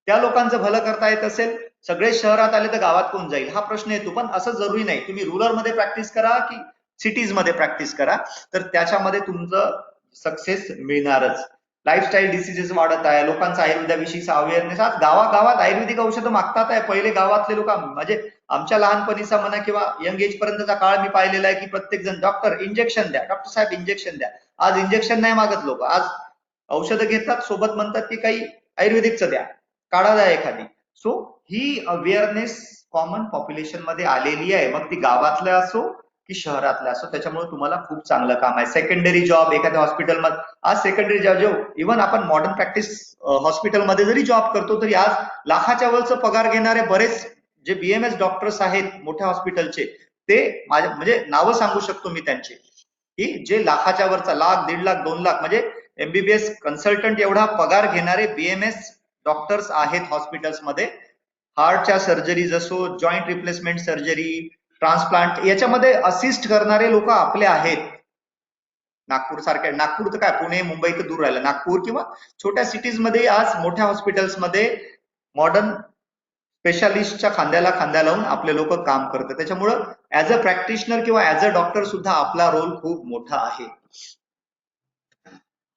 त्या लोकांचं भलं करता येत असेल, सगळे शहरात आले तर गावात कोण जाईल हा प्रश्न येतो. पण असं जरुरी नाही. तुम्ही रुरल मध्ये प्रॅक्टिस करा की सिटीज मध्ये प्रॅक्टिस करा, तर त्याच्यामध्ये तुमचं सक्सेस मिळणारच. लाईफस्टाईल डिसीजेस वाढत आहे, लोकांचा आयुर्वेदाविषयीचा अवेअरनेस, आज गावागावात आयुर्वेदिक औषधं मागतात आहे. पहिले गावातले लोक, म्हणजे आमच्या लहानपणीचा म्हणा किंवा यंग एज पर्यंतचा काळ मी पाहिलेला आहे की प्रत्येक जण डॉक्टर इंजेक्शन द्या, डॉक्टर साहेब इंजेक्शन द्या. आज इंजेक्शन नाही मागत लोक, आज औषधं घेतात, सोबत म्हणतात की काही आयुर्वेदिकचं द्या, काढा द्या एखादी. सो ही अवेअरनेस कॉमन पॉप्युलेशन मध्ये आलेली आहे, मग ती गावातल्या असो की शहरातल्या असो. त्याच्यामुळे तुम्हाला खूप चांगलं काम आहे. सेकंडरी जॉब एखाद्या हॉस्पिटलमध्ये, आज सेकंडरी जॉब इव्हन आपण मॉडर्न प्रॅक्टिस हॉस्पिटलमध्ये जरी जॉब करतो तरी आज लाखाच्या वरचा पगार घेणारे बरेच जे बीएमएस डॉक्टर्स आहेत मोठ्या हॉस्पिटलचे, ते माझ्या म्हणजे नावं सांगू शकतो मी त्यांचे, की जे लाखाच्या वरचा, 1,00,000, 1.5 लाख, 2 लाख म्हणजे एमबीबीएस कन्सल्टंट एवढा पगार घेणारे बीएमएस डॉक्टर्स आहेत हॉस्पिटल्समध्ये. हार्टच्या सर्जरीज असो, जॉईंट रिप्लेसमेंट सर्जरी, ट्रान्सप्लांट याच्यामध्ये असिस्ट करणारे लोक आपले आहेत. नागपूर सारख्या, नागपूर तर काय पुणे मुंबई तर दूर राहिलं, नागपूर किंवा छोट्या सिटीज मध्ये आज मोठ्या हॉस्पिटल्समध्ये मॉडर्न स्पेशालिस्टच्या खांद्याला खांद्या लावून आपले लोक काम करतात. त्याच्यामुळं ऍज अ प्रॅक्टिशनर किंवा ऍज अ डॉक्टर सुद्धा आपला रोल खूप मोठा आहे.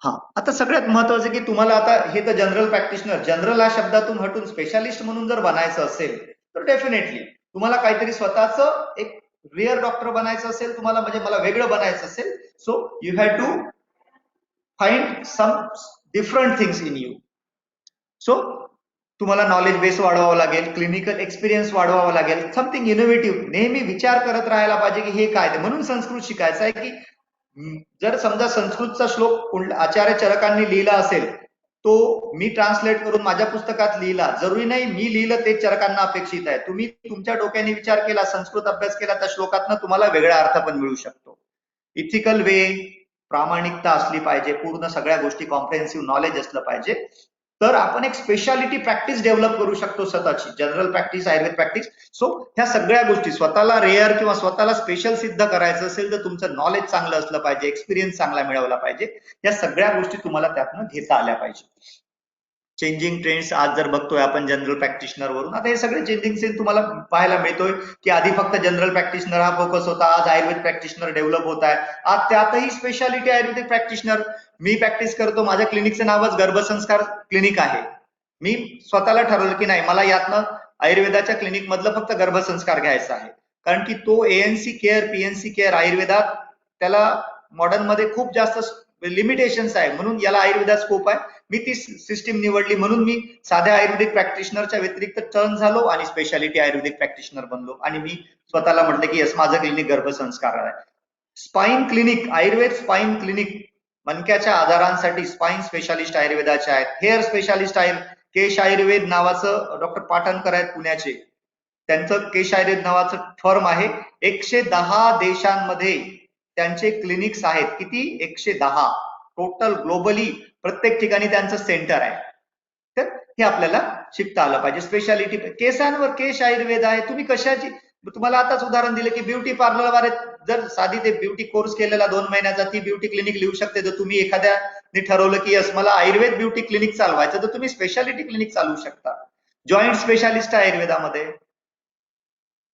हा, आता सगळ्यात महत्वाचं की तुम्हाला आता हे तर जनरल प्रॅक्टिशनर, जनरल हा शब्दातून हटून स्पेशालिस्ट म्हणून जर बनायचं असेल तर डेफिनेटली तुम्हाला काहीतरी स्वतःच एक रिअर डॉक्टर बनायचं असेल, तुम्हाला म्हणजे मला वेगळं बनायचं असेल, so you have to find some different things in you. So तुम्हाला नॉलेज बेस वाढवावं लागेल, क्लिनिकल एक्सपिरियन्स वाढवावं लागेल, समथिंग इनोव्हेटिव्ह. नेहमी विचार करत राहायला पाहिजे की हे काय ते. म्हणून संस्कृत शिकायचं आहे की जर समजा संस्कृतचा श्लोक आचार्य चरकांनी लिहिला असेल, तो मी ट्रान्सलेट करून माझ्या पुस्तकात लिहिला, जरुरी नाही मी लिहिलं ते चरकांना अपेक्षित आहे. तुम्ही तुमच्या डोक्याने विचार केला, संस्कृत अभ्यास केला, त्या श्लोकातनं तुम्हाला वेगळा अर्थ पण मिळू शकतो. इथिकल वे, प्रामाणिकता असली पाहिजे, पूर्ण सगळ्या गोष्टी कॉम्प्रिहेन्सिव्ह नॉलेज असलं पाहिजे, तर आपण एक स्पेशालिटी प्रॅक्टिस डेव्हलप करू शकतो स्वतःची, general practice, Ayurveda practice. So ह्या सगळ्या गोष्टी, स्वतःला रेअर किंवा स्वतःला स्पेशल सिद्ध करायचं असेल तर तुमचं नॉलेज चांगलं असलं पाहिजे, एक्सपिरियन्स चांगला मिळवला पाहिजे. या सगळ्या गोष्टी तुम्हाला त्यातनं घेता आल्या पाहिजे. चेंजिंग ट्रेंड्स आज जर बघतोय आपण जनरल प्रॅक्टिशनर वरून, आता हे सगळे चेंजिंग ट्रेंड तुम्हाला पाहायला मिळतोय की आधी फक्त जनरल प्रॅक्टिशनर हा फोकस होता, आज आयुर्वेद प्रॅक्टिशनर डेव्हलप होत आहे. आज त्यातही स्पेशालिटी आयुर्वेदिक प्रॅक्टिशनर. मी प्रॅक्टिस करतो, माझ्या क्लिनिकचं नावच गर्भसंस्कार क्लिनिक आहे. मी स्वतःला ठरवलं की नाही, मला यातनं आयुर्वेदाच्या क्लिनिक मधलं फक्त गर्भसंस्कार घ्यायचा आहे, कारण की तो ANC केअर, PNC केअर आयुर्वेदात त्याला मॉडर्न मध्ये खूप जास्त लिमिटेशन्स आहे, म्हणून याला आयुर्वेदात स्कोप आहे. मी ती सिस्टीम निवडली, म्हणून मी साध्या आयुर्वेदिक प्रॅक्टिशनरच्या व्यतिरिक्त टर्न झालो आणि स्पेशालिटी आयुर्वेदिक प्रॅक्टिशनर बनलो आणि मी स्वतःला म्हटलं की यस, माझं क्लिनिक गर्भसंस्कार आहे. Spine clinic, Ayurveda spine clinic, मणक्याच्या आजारांसाठी स्पाइन स्पेशालिस्ट आयुर्वेदाचे आहेत. हेअर स्पेशालिस्ट आहेत, केश आयुर्वेद नावाचं डॉक्टर पाटणकर आहेत पुण्याचे, त्यांचं केश आयुर्वेद नावाचं फर्म आहे. 110 देशांमध्ये त्यांचे क्लिनिक्स आहेत. किती? 110 टोटल ग्लोबली, प्रत्येक ठिकाणी त्यांचं सेंटर आहे. तर हे आपल्याला शिकता आलं पाहिजे. स्पेशालिटी केसांवर केश आयुर्वेद आहे. तुम्ही कशाची, तुम्हाला आताच उदाहरण दिलं की ब्युटी पार्लरवर जर साधी ते ब्युटी कोर्स केलेला 2 महिन्याचा, ती ब्युटी क्लिनिक लिहू शकते. जर तुम्ही एखाद्याने ठरवलं की यस मला आयुर्वेद ब्युटी क्लिनिक चालवायचं, तर तुम्ही स्पेशालिटी क्लिनिक चालवू शकता. जॉईंट स्पेशालिस्ट आहे आयुर्वेदामध्ये,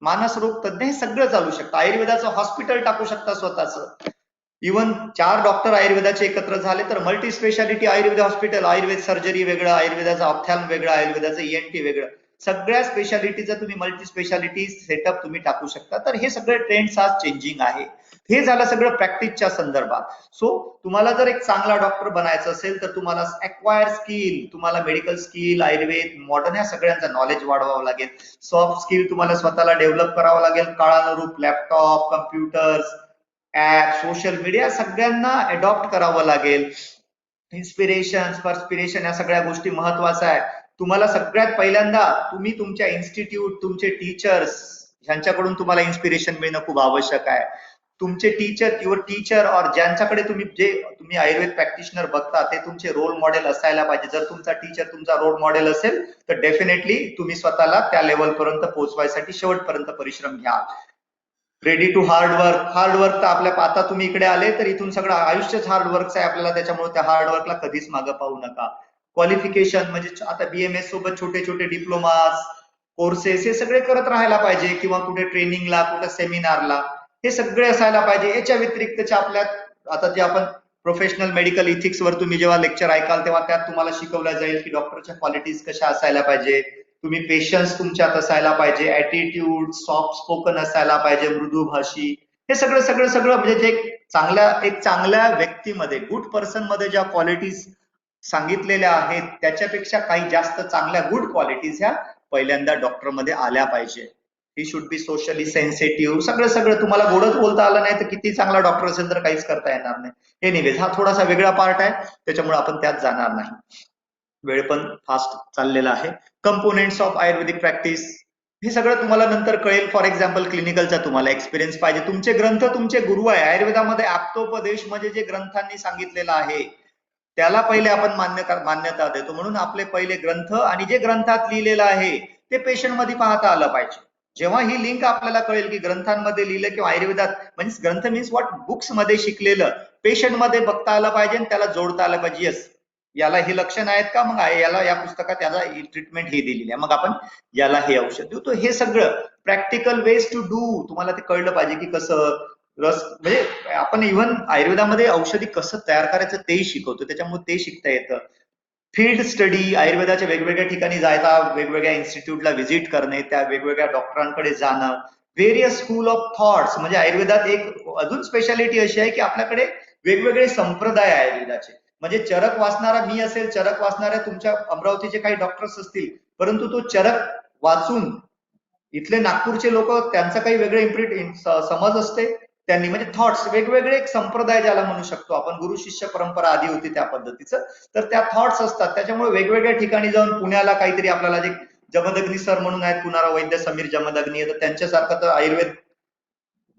मानस रोग तज्ञ, हे सगळं चालू शकतं. आयुर्वेदाचं हॉस्पिटल टाकू शकता स्वतःचं. इव्हन 4 डॉक्टर आयुर्वेदाचे एकत्र झाले तर multi speciality Ayurveda hospital, Ayurveda surgery वेगळं, आयुर्वेदाचं ऑप्थॅल्म वेगळं, आयुर्वेदाचं ENT वेगळं, सगळ्या स्पेशालिटीचा तुम्ही मल्टी स्पेशालिटी सेटअप तुम्ही टाकू शकता. तर हे सगळे ट्रेंड्स आज चेंजिंग आहे. हे झालं सगळं प्रॅक्टिसच्या संदर्भात. सो तुम्हाला जर एक चांगला डॉक्टर बनायचं असेल तर तुम्हाला अक्वायर स्किल, तुम्हाला मेडिकल स्किल, आयुर्वेद, मॉडर्न, या सगळ्यांचं नॉलेज वाढवावं लागेल. सॉफ्ट स्किल तुम्हाला स्वतःला डेव्हलप करावं लागेल. काळानुरूप laptop, computers, app, social media सगळ्यांना अडॉप्ट करावं लागेल. इन्स्पिरेशन, परस्पिरेशन, या सगळ्या गोष्टी महत्वाच्या आहे. तुम्हाला सगळ्यात पहिल्यांदा तुम्ही तुमच्या इन्स्टिट्यूट, तुमचे टीचर्स ह्यांच्याकडून तुम्हाला इन्स्पिरेशन मिळणं खूप आवश्यक आहे. तुमचे टीचर, युअर टीचर और ज्यांच्याकडे तुम्ही आयुर्वेद प्रॅक्टिशनर बघता ते तुमचे रोल मॉडेल असायला पाहिजे. जर तुमचा टीचर तुमचा रोल मॉडेल असेल तर डेफिनेटली तुम्ही स्वतःला त्या लेवल पर्यंत पोहोचवायसाठी शेवटपर्यंत परिश्रम घ्या. रेडी टू हार्डवर्क, हार्डवर्क तर आपल्या, आता तुम्ही इकडे आले तर इथून सगळं आयुष्यच हार्डवर्कचं आहे आपल्याला, त्याच्यामुळे त्या हार्डवर्कला कधीच मागं पाहू नका. क्वालिफिकेशन म्हणजे आता BMS सोबत छोटे छोटे डिप्लोमास, कोर्सेस हे सगळे करत राहायला पाहिजे, किंवा कुठे ट्रेनिंगला, कुठे सेमिनारला, हे सगळे असायला पाहिजे. याच्या व्यतिरिक्तच्या आपल्या आता जे आपण प्रोफेशनल मेडिकल इथिक्स वर तुम्ही जेव्हा लेक्चर ऐकाल तेव्हा त्यात तुम्हाला शिकवलं जाईल की डॉक्टरच्या क्वालिटीज कशा असायला पाहिजे. तुम्ही पेशन्स तुमच्यात असायला पाहिजे, ऍटिट्यूड, सॉफ्ट स्पोकन असायला पाहिजे, मृदुभाषी, हे सगळं सगळं सगळं म्हणजे जे एक चांगल्या व्यक्तीमध्ये, गुड पर्सन मध्ये ज्या क्वालिटीज सांगितलेल्या आहेत त्याच्यापेक्षा काही जास्त चांगल्या गुड क्वालिटीज ह्या पहिल्यांदा डॉक्टर मध्ये आल्या पाहिजे. He should be socially sensitive, सगळं सगळं. तुम्हाला गोडच बोलता आलं नाही तर किती चांगला डॉक्टर असेल तर काहीच करता येणार नाही. एनिवेज हा थोडासा वेगळा पार्ट आहे, त्याच्यामुळे आपण त्यात जाणार नाही. वेळ पण फास्ट चाललेला आहे. कंपोनेंट्स ऑफ आयुर्वेदिक प्रॅक्टिस, हे सगळं तुम्हाला नंतर कळेल. फॉर एक्झाम्पल क्लिनिकलचा तुम्हाला एक्सपिरियन्स पाहिजे. तुमचे ग्रंथ तुमचे गुरु आहे. आयुर्वेदामध्ये आप्तोपदेश म्हणजे जे ग्रंथांनी सांगितलेलं आहे त्याला पहिले आपण मान्यता देतो, म्हणून आपले पहिले ग्रंथ आणि जे ग्रंथात लिहिलेलं आहे ते पेशंट मध्ये पाहता आलं पाहिजे. जेव्हा ही लिंक आपल्याला कळेल की ग्रंथांमध्ये लिहिलं किंवा आयुर्वेदात, म्हणजे ग्रंथ मीन्स व्हॉट, बुक्स मध्ये शिकलेलं पेशंट मध्ये बघता आलं पाहिजे आणि त्याला जोडता आलं पाहिजे. यस, याला हे लक्षण आहेत का, मग याला या पुस्तकात याला ट्रीटमेंट हे दिलेली आहे, मग आपण याला हे औषध देऊ. तो हे सगळं प्रॅक्टिकल वेज टू डू तुम्हाला ते कळलं पाहिजे की कसं रस, म्हणजे आपण इव्हन आयुर्वेदामध्ये औषधी कसं तयार करायचं तेही शिकवतो, त्याच्यामुळे ते शिकता येतं. फील्ड स्टडी, आयुर्वेदाच्या वेगवेगळ्या ठिकाणी जायला, वेगवेगळ्या इन्स्टिट्यूटला व्हिजिट करणे, त्या वेगवेगळ्या डॉक्टरांकडे जाणं. व्हेरियस स्कूल ऑफ थॉट्स, म्हणजे आयुर्वेदात एक अजून स्पेशालिटी अशी आहे की आपल्याकडे वेगवेगळे संप्रदाय आहे आयुर्वेदाचे. म्हणजे चरक वाचणारा मी असेल, चरक वाचणाऱ्या तुमच्या अमरावतीचे काही डॉक्टर्स असतील, परंतु तो चरक वाचून इथले नागपूरचे लोक, त्यांचा काही वेगळे समज असते त्यांनी, म्हणजे थॉट्स वेगवेगळे, एक संप्रदाय ज्याला म्हणू शकतो आपण. गुरु शिष्य परंपरा आधी होती त्या पद्धतीचं, तर त्या थॉट्स असतात. त्याच्यामुळे वेगवेगळ्या ठिकाणी जाऊन पुण्याला काहीतरी आपल्याला जे जमदग्नी सर म्हणून आहेत, पुनारा वैद्य समीर जमदग्नी, तर त्यांच्यासारखं तर आयुर्वेद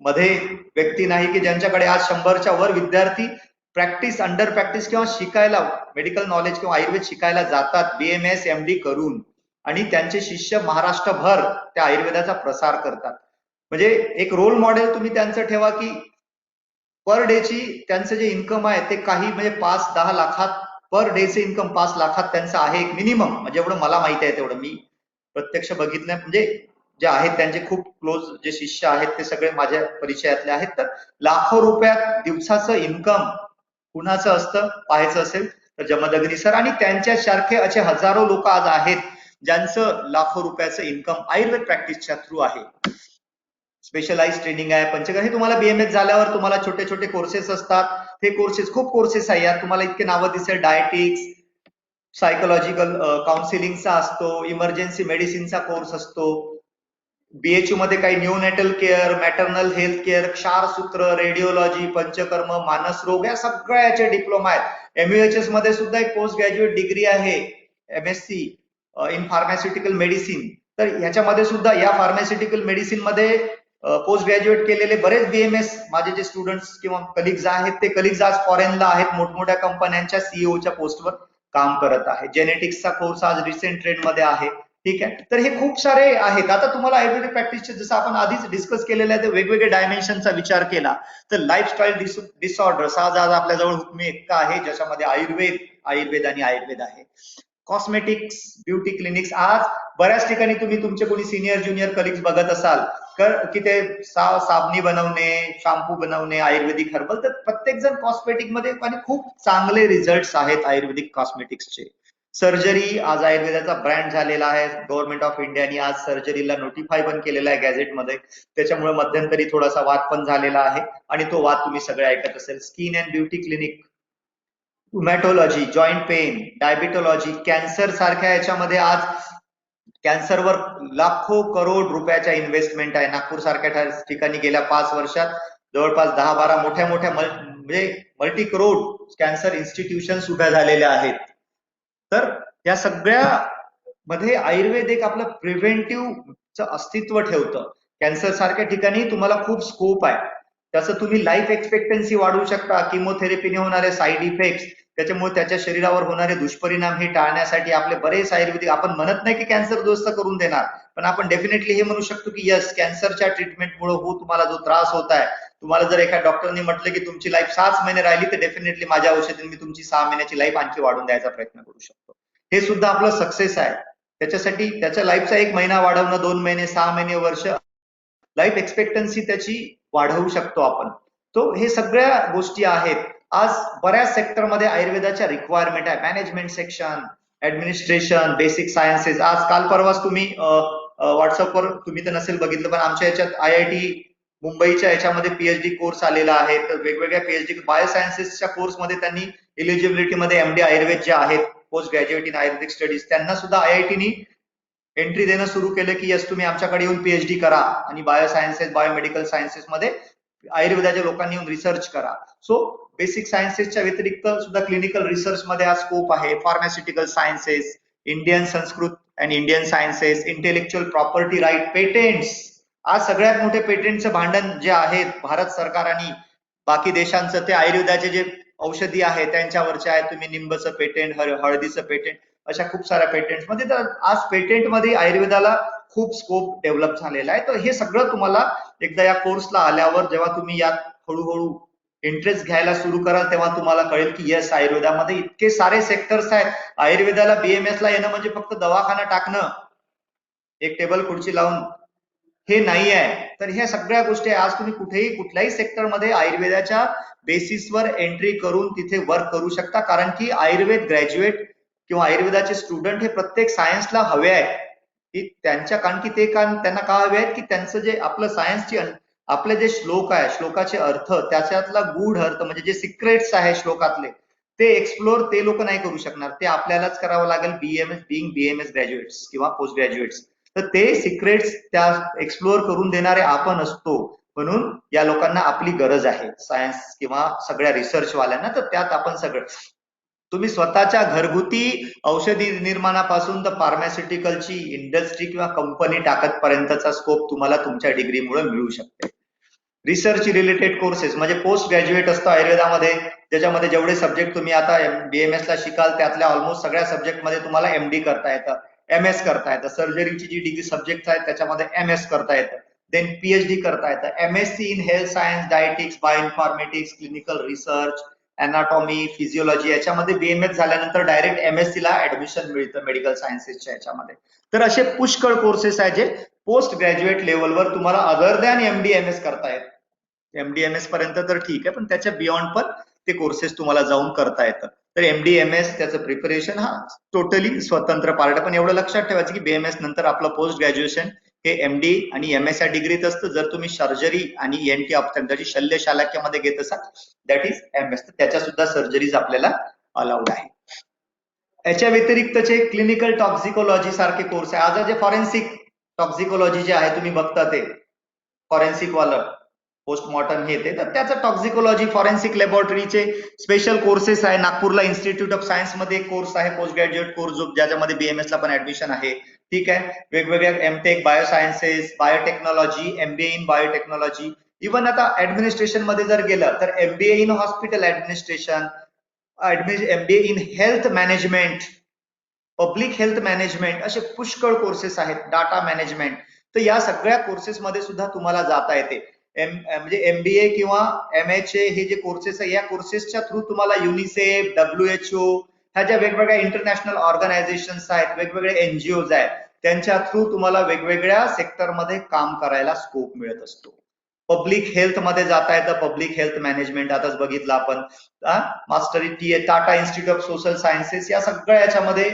मध्ये व्यक्ती नाही की ज्यांच्याकडे आज 100च्या वर विद्यार्थी प्रॅक्टिस, अंडर प्रॅक्टिस किंवा शिकायला, मेडिकल नॉलेज किंवा आयुर्वेद शिकायला जातात BMS MD करून, आणि त्यांचे शिष्य महाराष्ट्रभर त्या आयुर्वेदाचा प्रसार करतात. म्हणजे एक रोल मॉडेल तुम्ही त्यांचं ठेवा की पर डेची त्यांचं जे इन्कम आहे ते काही म्हणजे 5-10 लाखात, पर डेचे इन्कम 5 लाखात त्यांचं आहे एक मिनिमम. म्हणजे एवढं मला माहिती आहे, तेवढं मी प्रत्यक्ष बघितलं, म्हणजे जे आहेत त्यांचे खूप क्लोज जे शिष्य आहेत ते सगळे माझ्या परिचयातले आहेत. तर लाखो रुपयात दिवसाचं इन्कम कुणाचं असतं पाहायचं असेल तर जमदग्नी सर आणि त्यांच्यासारखे असे हजारो लोक आज आहेत ज्यांचं लाखो रुपयाचं इन्कम आयुर्वेद प्रॅक्टिसच्या थ्रू आहे. स्पेशलाइज ट्रेनिंग आहे. पंचकर्म हे तुम्हाला BMS झाल्यावर तुम्हाला छोटे छोटे कोर्सेस असतात. ते कोर्सेस खूप कोर्सेस आहे यात, तुम्हाला इतके नावं दिसेल. डायटिक्स, सायकोलॉजिकल काउन्सिलिंगचा असतो, इमर्जन्सी मेडिसिनचा कोर्स असतो, BHU मध्ये काही neonatal care, maternal health care, क्षारसूत्र, रेडिओलॉजी, पंचकर्म, मानस रोग या सगळ्याचे डिप्लोमा आहेत. MUHS मध्ये सुद्धा एक पोस्ट ग्रॅज्युएट डिग्री आहे, MSc इन फार्मास्युटिकल मेडिसिन. तर ह्याच्यामध्ये सुद्धा या फार्मास्युटिकल मेडिसिन मध्ये पोस्ट ग्रॅज्युएट केलेले बरेच BMS माझे जे स्टुडंट्स किंवा कलिग्स आहेत, ते कलिग्स आज फॉरेनला आहेत, मोठमोठ्या कंपन्यांच्या CEO च्या पोस्टवर काम करत आहे. जेनेटिक्सचा कोर्स आज रिसेंट ट्रेंड मध्ये आहे. ठीक आहे, तर हे खूप सारे आहेत. आता तुम्हाला आयुर्वेदिक प्रॅक्टिसचे जसं आपण आधीच डिस्कस केलेलं आहे, ते वेगवेगळे डायमेन्शनचा विचार केला तर लाईफस्टाईल डिसऑर्डर्स आज आपल्याजवळ हुकमी एक्का आहे, ज्याच्यामध्ये आयुर्वेद आणि आयुर्वेद आहे. कॉस्मेटिक्स, ब्युटी क्लिनिक्स, आज बऱ्याच ठिकाणी तुम्ही तुमचे कोणी सिनियर ज्युनियर कलिग्स बघत असाल की ते साबणी बनवणे, शॅम्पू बनवणे, आयुर्वेदिक हर्बल, तर प्रत्येक जण कॉस्मेटिक मध्ये आणि खूप चांगले रिझल्ट्स आहेत आयुर्वेदिक कॉस्मेटिक्सचे. सर्जरी आज आयुर्वेदाचा ब्रँड झालेला आहे. गव्हर्नमेंट ऑफ इंडियाने आज सर्जरीला नोटिफाय पण केलेला आहे गॅझेटमध्ये. त्याच्यामुळे मध्यंतरी थोडासा वाद पण झालेला आहे आणि तो वाद तुम्ही सगळे ऐकत असेल. Skin and beauty clinic, rheumatology, joint pain, diabetology, cancer सारख्या याच्यामध्ये आज कॅन्सरवर लाखो करोड रुपयाच्या इन्व्हेस्टमेंट आहे. नागपूर सारख्या ठिकाणी गेल्या 5 वर्षात जवळपास 10-12 मोठ्या म्हणजे मल्टी करोड कॅन्सर इन्स्टिट्यूशन्स उभ्या झालेल्या आहेत. तर या सगळ्या मध्ये आयुर्वेद एक आपलं प्रिव्हेंटिव्हचं अस्तित्व ठेवतं. कॅन्सर सारख्या ठिकाणी तुम्हाला खूप स्कोप आहे. त्याचं तुम्ही लाईफ एक्सपेक्टन्सी वाढवू शकता. किमोथेरपीने होणारे साईड इफेक्ट्स, त्याच्यामुळे त्याच्या शरीरावर होणारे दुष्परिणाम हे टाळण्यासाठी आपले बरेच आयुर्वेदिक, आपण म्हणत नाही की कॅन्सर दुरुस्त करून देणार, पण आपण डेफिनेटली हे म्हणू शकतो की यस, कॅन्सरच्या ट्रीटमेंटमुळे तुम्हाला जो त्रास होत आहे, तुम्हाला जर एका डॉक्टरने म्हटलं की तुमची लाईफ 6 महिने राहिली, तर डेफिनेटली माझ्या औषधाने मी तुमची 6 महिन्याची लाईफ आणखी वाढवून द्यायचा प्रयत्न करू शकतो. हे सुद्धा आपलं सक्सेस आहे. त्याच्यासाठी त्याच्या लाईफचा 1 महिना वाढवणं, 2 महिने, 6 महिने, वर्ष, लाईफ एक्सपेक्टन्सी त्याची वाढवू शकतो आपण. तो हे सगळ्या गोष्टी आहेत. आज बऱ्याच सेक्टरमध्ये आयुर्वेदाच्या रिक्वायरमेंट आहे. Management section, administration, basic sciences. आज काल परवाच तुम्ही व्हॉट्सअपवर, तुम्ही तर नसेल बघितलं, पण आमच्या याच्यात IIT मुंबईच्या याच्यामध्ये PhD कोर्स आलेला आहे. तर वेगवेगळ्या PhD बायोसायन्सेसच्या कोर्समध्ये त्यांनी एलिजिबिलिटीमध्ये MD आयुर्वेद जे आहेत, post graduate in Ayurvedic studies, त्यांना सुद्धा IITनी एंट्री देणं सुरू केलं की यस, तुम्ही आमच्याकडे येऊन PhD करा आणि बायोसायन्सेस, बायोमेडिकल सायन्सेस मध्ये आयुर्वेदाच्या लोकांनी येऊन रिसर्च करा. सो बेसिक सायन्सेसच्या व्यतिरिक्त सुद्धा क्लिनिकल रिसर्च मध्ये आज स्कोप आहे. Pharmaceutical sciences, Indian Sanskrit and Indian sciences, intellectual property right, patents. आज सगळ्यात मोठे पेटेंटचं भांडण जे आहे भारत सरकार आणि बाकी देशांचं, ते आयुर्वेदाचे जे औषधी आहे त्यांच्यावरचे आहे. तुम्ही निंबचं पेटेंट, हळदीचं पेटेंट, अशा खूप साऱ्या पेटेंट मध्ये. तर आज पेटेंट मध्ये आयुर्वेदाला खूप स्कोप डेव्हलप झालेला आहे. तर हे सगळं तुम्हाला एकदा या कोर्सला आल्यावर, जेव्हा तुम्ही यात हळूहळू इंटरेस्ट घ्यायला सुरू कराल, तेव्हा तुम्हाला कळेल की यस, आयुर्वेदामध्ये इतके सारे सेक्टर्स आहेत. आयुर्वेदाला BMS ला येणं म्हणजे फक्त दवाखाना टाकणं, एक टेबल खुर्ची लावून, हे नाही आहे. तर ह्या सगळ्या गोष्टी आज तुम्ही कुठेही कुठल्याही सेक्टरमध्ये आयुर्वेदाच्या बेसिसवर एंट्री करून तिथे वर्क करू शकता. कारण की आयुर्वेद ग्रॅज्युएट किंवा आयुर्वेदाचे स्टुडंट हे प्रत्येक सायन्सला हवे आहेत की त्यांच्या, कारण की ते त्यांना का हवे आहेत की त्यांचं जे आपलं सायन्सची, आपले जे श्लोक आहे, श्लोकाचे अर्थ, त्याच्यातला गूढ अर्थ म्हणजे जे सिक्रेट्स आहे श्लोकातले, ते एक्सप्लोर ते लोक नाही करू शकणार. ते आपल्यालाच करावं लागेल, BMS ग्रॅज्युएट्स किंवा पोस्ट ग्रॅज्युएट्स. तर ते सिक्रेट्स त्या एक्सप्लोर करून देणारे आपण असतो. म्हणून या लोकांना आपली गरज आहे, सायन्स किंवा सगळ्या रिसर्च वाल्यांना. तर त्यात आपण सगळं, तुम्ही स्वतःच्या घरगुती औषधी निर्माणापासून तर फार्मास्युटिकलची इंडस्ट्री किंवा कंपनी टाकत पर्यंतचा स्कोप तुम्हाला तुमच्या डिग्रीमुळे मिळू शकते. रिसर्च रिलेटेड कोर्सेस म्हणजे पोस्ट ग्रॅज्युएट असतं आयुर्वेदामध्ये, ज्याच्यामध्ये जेवढे सब्जेक्ट तुम्ही आता BMS ला शिकाल त्यातल्या ऑलमोस्ट सगळ्या सब्जेक्ट मध्ये तुम्हाला MD करता येतं, MS करता येतं. सर्जरीची जी डिग्री सब्जेक्ट आहेत त्याच्यामध्ये MS करता येतं. देन PhD करता येतं. MSc in health science, dietetics, bioinformatics, clinical research, anatomy, physiology, याच्यामध्ये BMS झाल्यानंतर डायरेक्ट MSc ला ऍडमिशन मिळतं मेडिकल सायन्सेसच्या याच्यामध्ये. तर असे पुष्कळ कोर्सेस आहेत जे पोस्ट ग्रॅज्युएट लेवलवर तुम्हाला अदर दॅन MD MS करता येत. MD MS पर्यंत तर ठीक आहे, पण त्याच्या बियॉन्ड पण ते कोर्सेस तुम्हाला जाऊन करता येतं. तर MD MS त्याचं प्रिपरेशन हा टोटली स्वतंत्र पार्ट. पण एवढं लक्षात ठेवायचं की BMS नंतर आपलं पोस्ट ग्रॅज्युएशन हे MD आणि MS या डिग्रीत असतं. जर तुम्ही सर्जरी आणि ENT ऑप्थॅल्मॉलॉजी शल्य शालाक्यामध्ये घेत असाल दॅट इज MS, तर त्याच्या सुद्धा सर्जरीज आपल्याला अलाउड आहे. याच्या व्यतिरिक्तचे क्लिनिकल टॉक्सिकोलॉजी सारखे कोर्स आहे. आज जे फॉरेन्सिक टॉक्सिकोलॉजी जे आहे तुम्ही बघता ते फॉरेन्सिक वालं पोस्टमॉर्टम हे ते, तर त्याचं टॉक्सिकोलॉजी फॉरेन्सिक लॅबोरेटरीचे स्पेशल कोर्सेस आहे. नागपूरला इन्स्टिट्यूट ऑफ सायन्स मध्ये एक कोर्स आहे पोस्ट ग्रॅज्युएट कोर्स ज्याच्यामध्ये BMS ला पण ऍडमिशन आहे. ठीक आहे. वेगवेगळ्या MTech biosciences, biotechnology, MBA in biotechnology, even आता ऍडमिनिस्ट्रेशन मध्ये जर गेलं तर MBA in hospital administration, MBA in health management, public health management, असे पुष्कळ कोर्सेस आहेत. डाटा मॅनेजमेंट, तर या सगळ्या कोर्सेस मध्ये सुद्धा तुम्हाला जाता येते. म्हणजे MBA किंवा MHA हे जे कोर्सेस आहे या कोर्सेसच्या थ्रू तुम्हाला युनिसेफ, WHO ह्या ज्या वेगवेगळ्या इंटरनॅशनल ऑर्गनायझेशन्स आहेत, वेगवेगळे NGOs आहेत, त्यांच्या थ्रू तुम्हाला वेगवेगळ्या सेक्टर मध्ये काम करायला स्कोप मिळत असतो. पब्लिक हेल्थ मध्ये जाता येतं, पब्लिक हेल्थ मॅनेजमेंट आताच बघितलं आपण. Mastery Tata institute of social sciences या सगळ्या याच्यामध्ये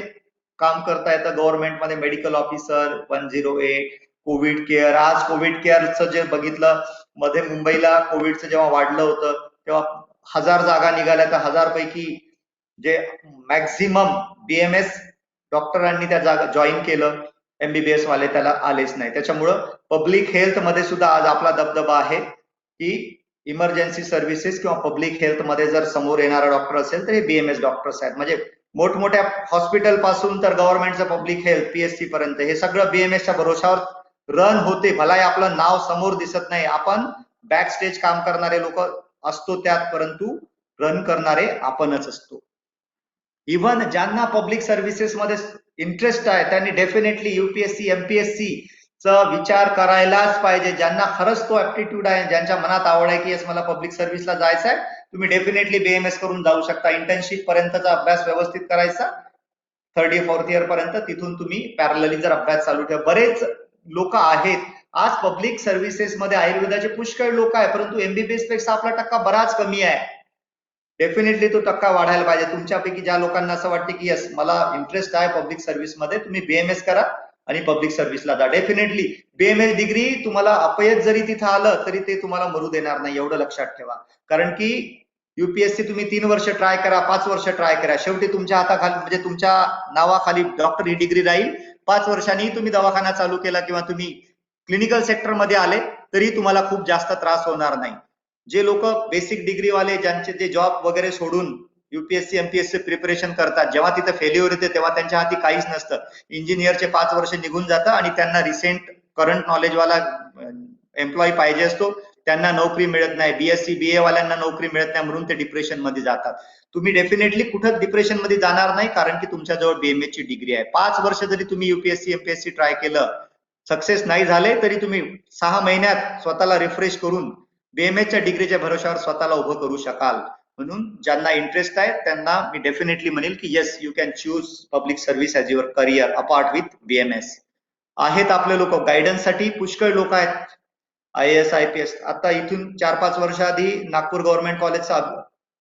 काम करता येतं. गव्हर्नमेंटमध्ये मेडिकल ऑफिसर, 108, कोविड केअर. आज कोविड केअरचं जे बघितलं मध्ये मुंबईला कोविडचं जेव्हा वाढलं होतं तेव्हा 1000 जागा निघाल्या, तर 1000 पैकी जे मॅक्झिमम BMS डॉक्टरांनी त्या जागा जॉईन केलं, MBBS वाले त्याला आलेच नाही. त्याच्यामुळं पब्लिक हेल्थ मध्ये सुद्धा आज आपला दबदबा आहे की इमर्जन्सी सर्व्हिसेस किंवा पब्लिक हेल्थ मध्ये जर समोर येणारा डॉक्टर असेल तर हे BMS डॉक्टर्स आहेत. म्हणजे मोठमोठ्या हॉस्पिटल पासून तर गव्हर्नमेंटचं पब्लिक हेल्थ PSC पर्यंत हे सगळं BMSच्या भरोशावर रन होते. भलाही आपलं नाव समोर दिसत नाही, आपण बॅक स्टेज काम करणारे लोक असतो त्यात, परंतु रन करणारे आपणच असतो. इव्हन ज्यांना पब्लिक सर्व्हिसेस मध्ये इंटरेस्ट आहे त्यांनी डेफिनेटली UPSC MPSC चा विचार करायलाच पाहिजे. ज्यांना खरंच तो ऍप्टिट्यूड आहे, ज्यांच्या मनात आवड आहे की येस मला पब्लिक सर्व्हिसला जायचं आहे, तुम्ही डेफिनेटली BMS करून जाऊ शकता. इंटर्नशिप पर्यंतचा अभ्यास व्यवस्थित करायचा, 3rd इयर 4th इयर पर्यंत, तिथून तुम्ही पॅरलली जर अभ्यास चालू ठेवा. बरेच लोक आहेत आज पब्लिक सर्व्हिसेस मध्ये, आयुर्वेदाचे पुष्कळ लोक आहे, परंतु MBBS पेक्षा आपला टक्का बराच कमी आहे. डेफिनेटली तो टक्का वाढायला पाहिजे. तुमच्यापैकी ज्या लोकांना असं वाटते की यस मला इंटरेस्ट आहे पब्लिक सर्व्हिस मध्ये, तुम्ही BMS करा आणि पब्लिक सर्व्हिसला जा. डेफिनेटली BMS डिग्री तुम्हाला अपयश जरी तिथं आलं तरी ते तुम्हाला मरू देणार नाही, एवढं लक्षात ठेवा. कारण की UPSC तुम्ही 3 वर्ष ट्राय करा, 5 वर्ष ट्राय करा, शेवटी तुमच्या हाताखाली म्हणजे तुमच्या नावाखाली डॉक्टर ही डिग्री राहील. 5 वर्षांनी तुम्ही दवाखाना चालू केला किंवा तुम्ही क्लिनिकल सेक्टर मध्ये आले तरी तुम्हाला खूप जास्त त्रास होणार नाही. जे लोक बेसिक डिग्री वाले ज्यांचे जे जॉब वगैरे सोडून UPSC MPSC प्रिपरेशन करतात, जेव्हा तिथे फेल्युअर येते तेव्हा त्यांच्या हाती काहीच नसतं. इंजिनियरचे 5 वर्ष निघून जातं आणि त्यांना रिसेंट करंट नॉलेज वाला एम्प्लॉई पाहिजे असतो, त्यांना नोकरी मिळत नाही. BSc BA वाल्यांना नोकरी मिळत नाही, म्हणून ते डिप्रेशन मध्ये जातात. तुम्ही डेफिनेटली कुठं डिप्रेशन मध्ये जाणार नाही, कारण की तुमच्याजवळ BMS ची डिग्री आहे. 5 वर्ष जरी तुम्ही UPSC MPSC ट्राय केलं, सक्सेस नाही झाले तरी तुम्ही 6 महिन्यात स्वतःला रिफ्रेश करून BMS च्या डिग्रीच्या भरोशावर स्वतःला उभं करू शकाल. म्हणून ज्यांना इंटरेस्ट आहे त्यांना मी डेफिनेटली म्हणेल की yes you can choose public service as your career apart with BMS. आहेत आपले लोक गायडन्स साठी पुष्कळ लोक आहेत. IAS IPS. आता इथून 4-5 वर्ष आधी नागपूर गव्हर्नमेंट कॉलेजचा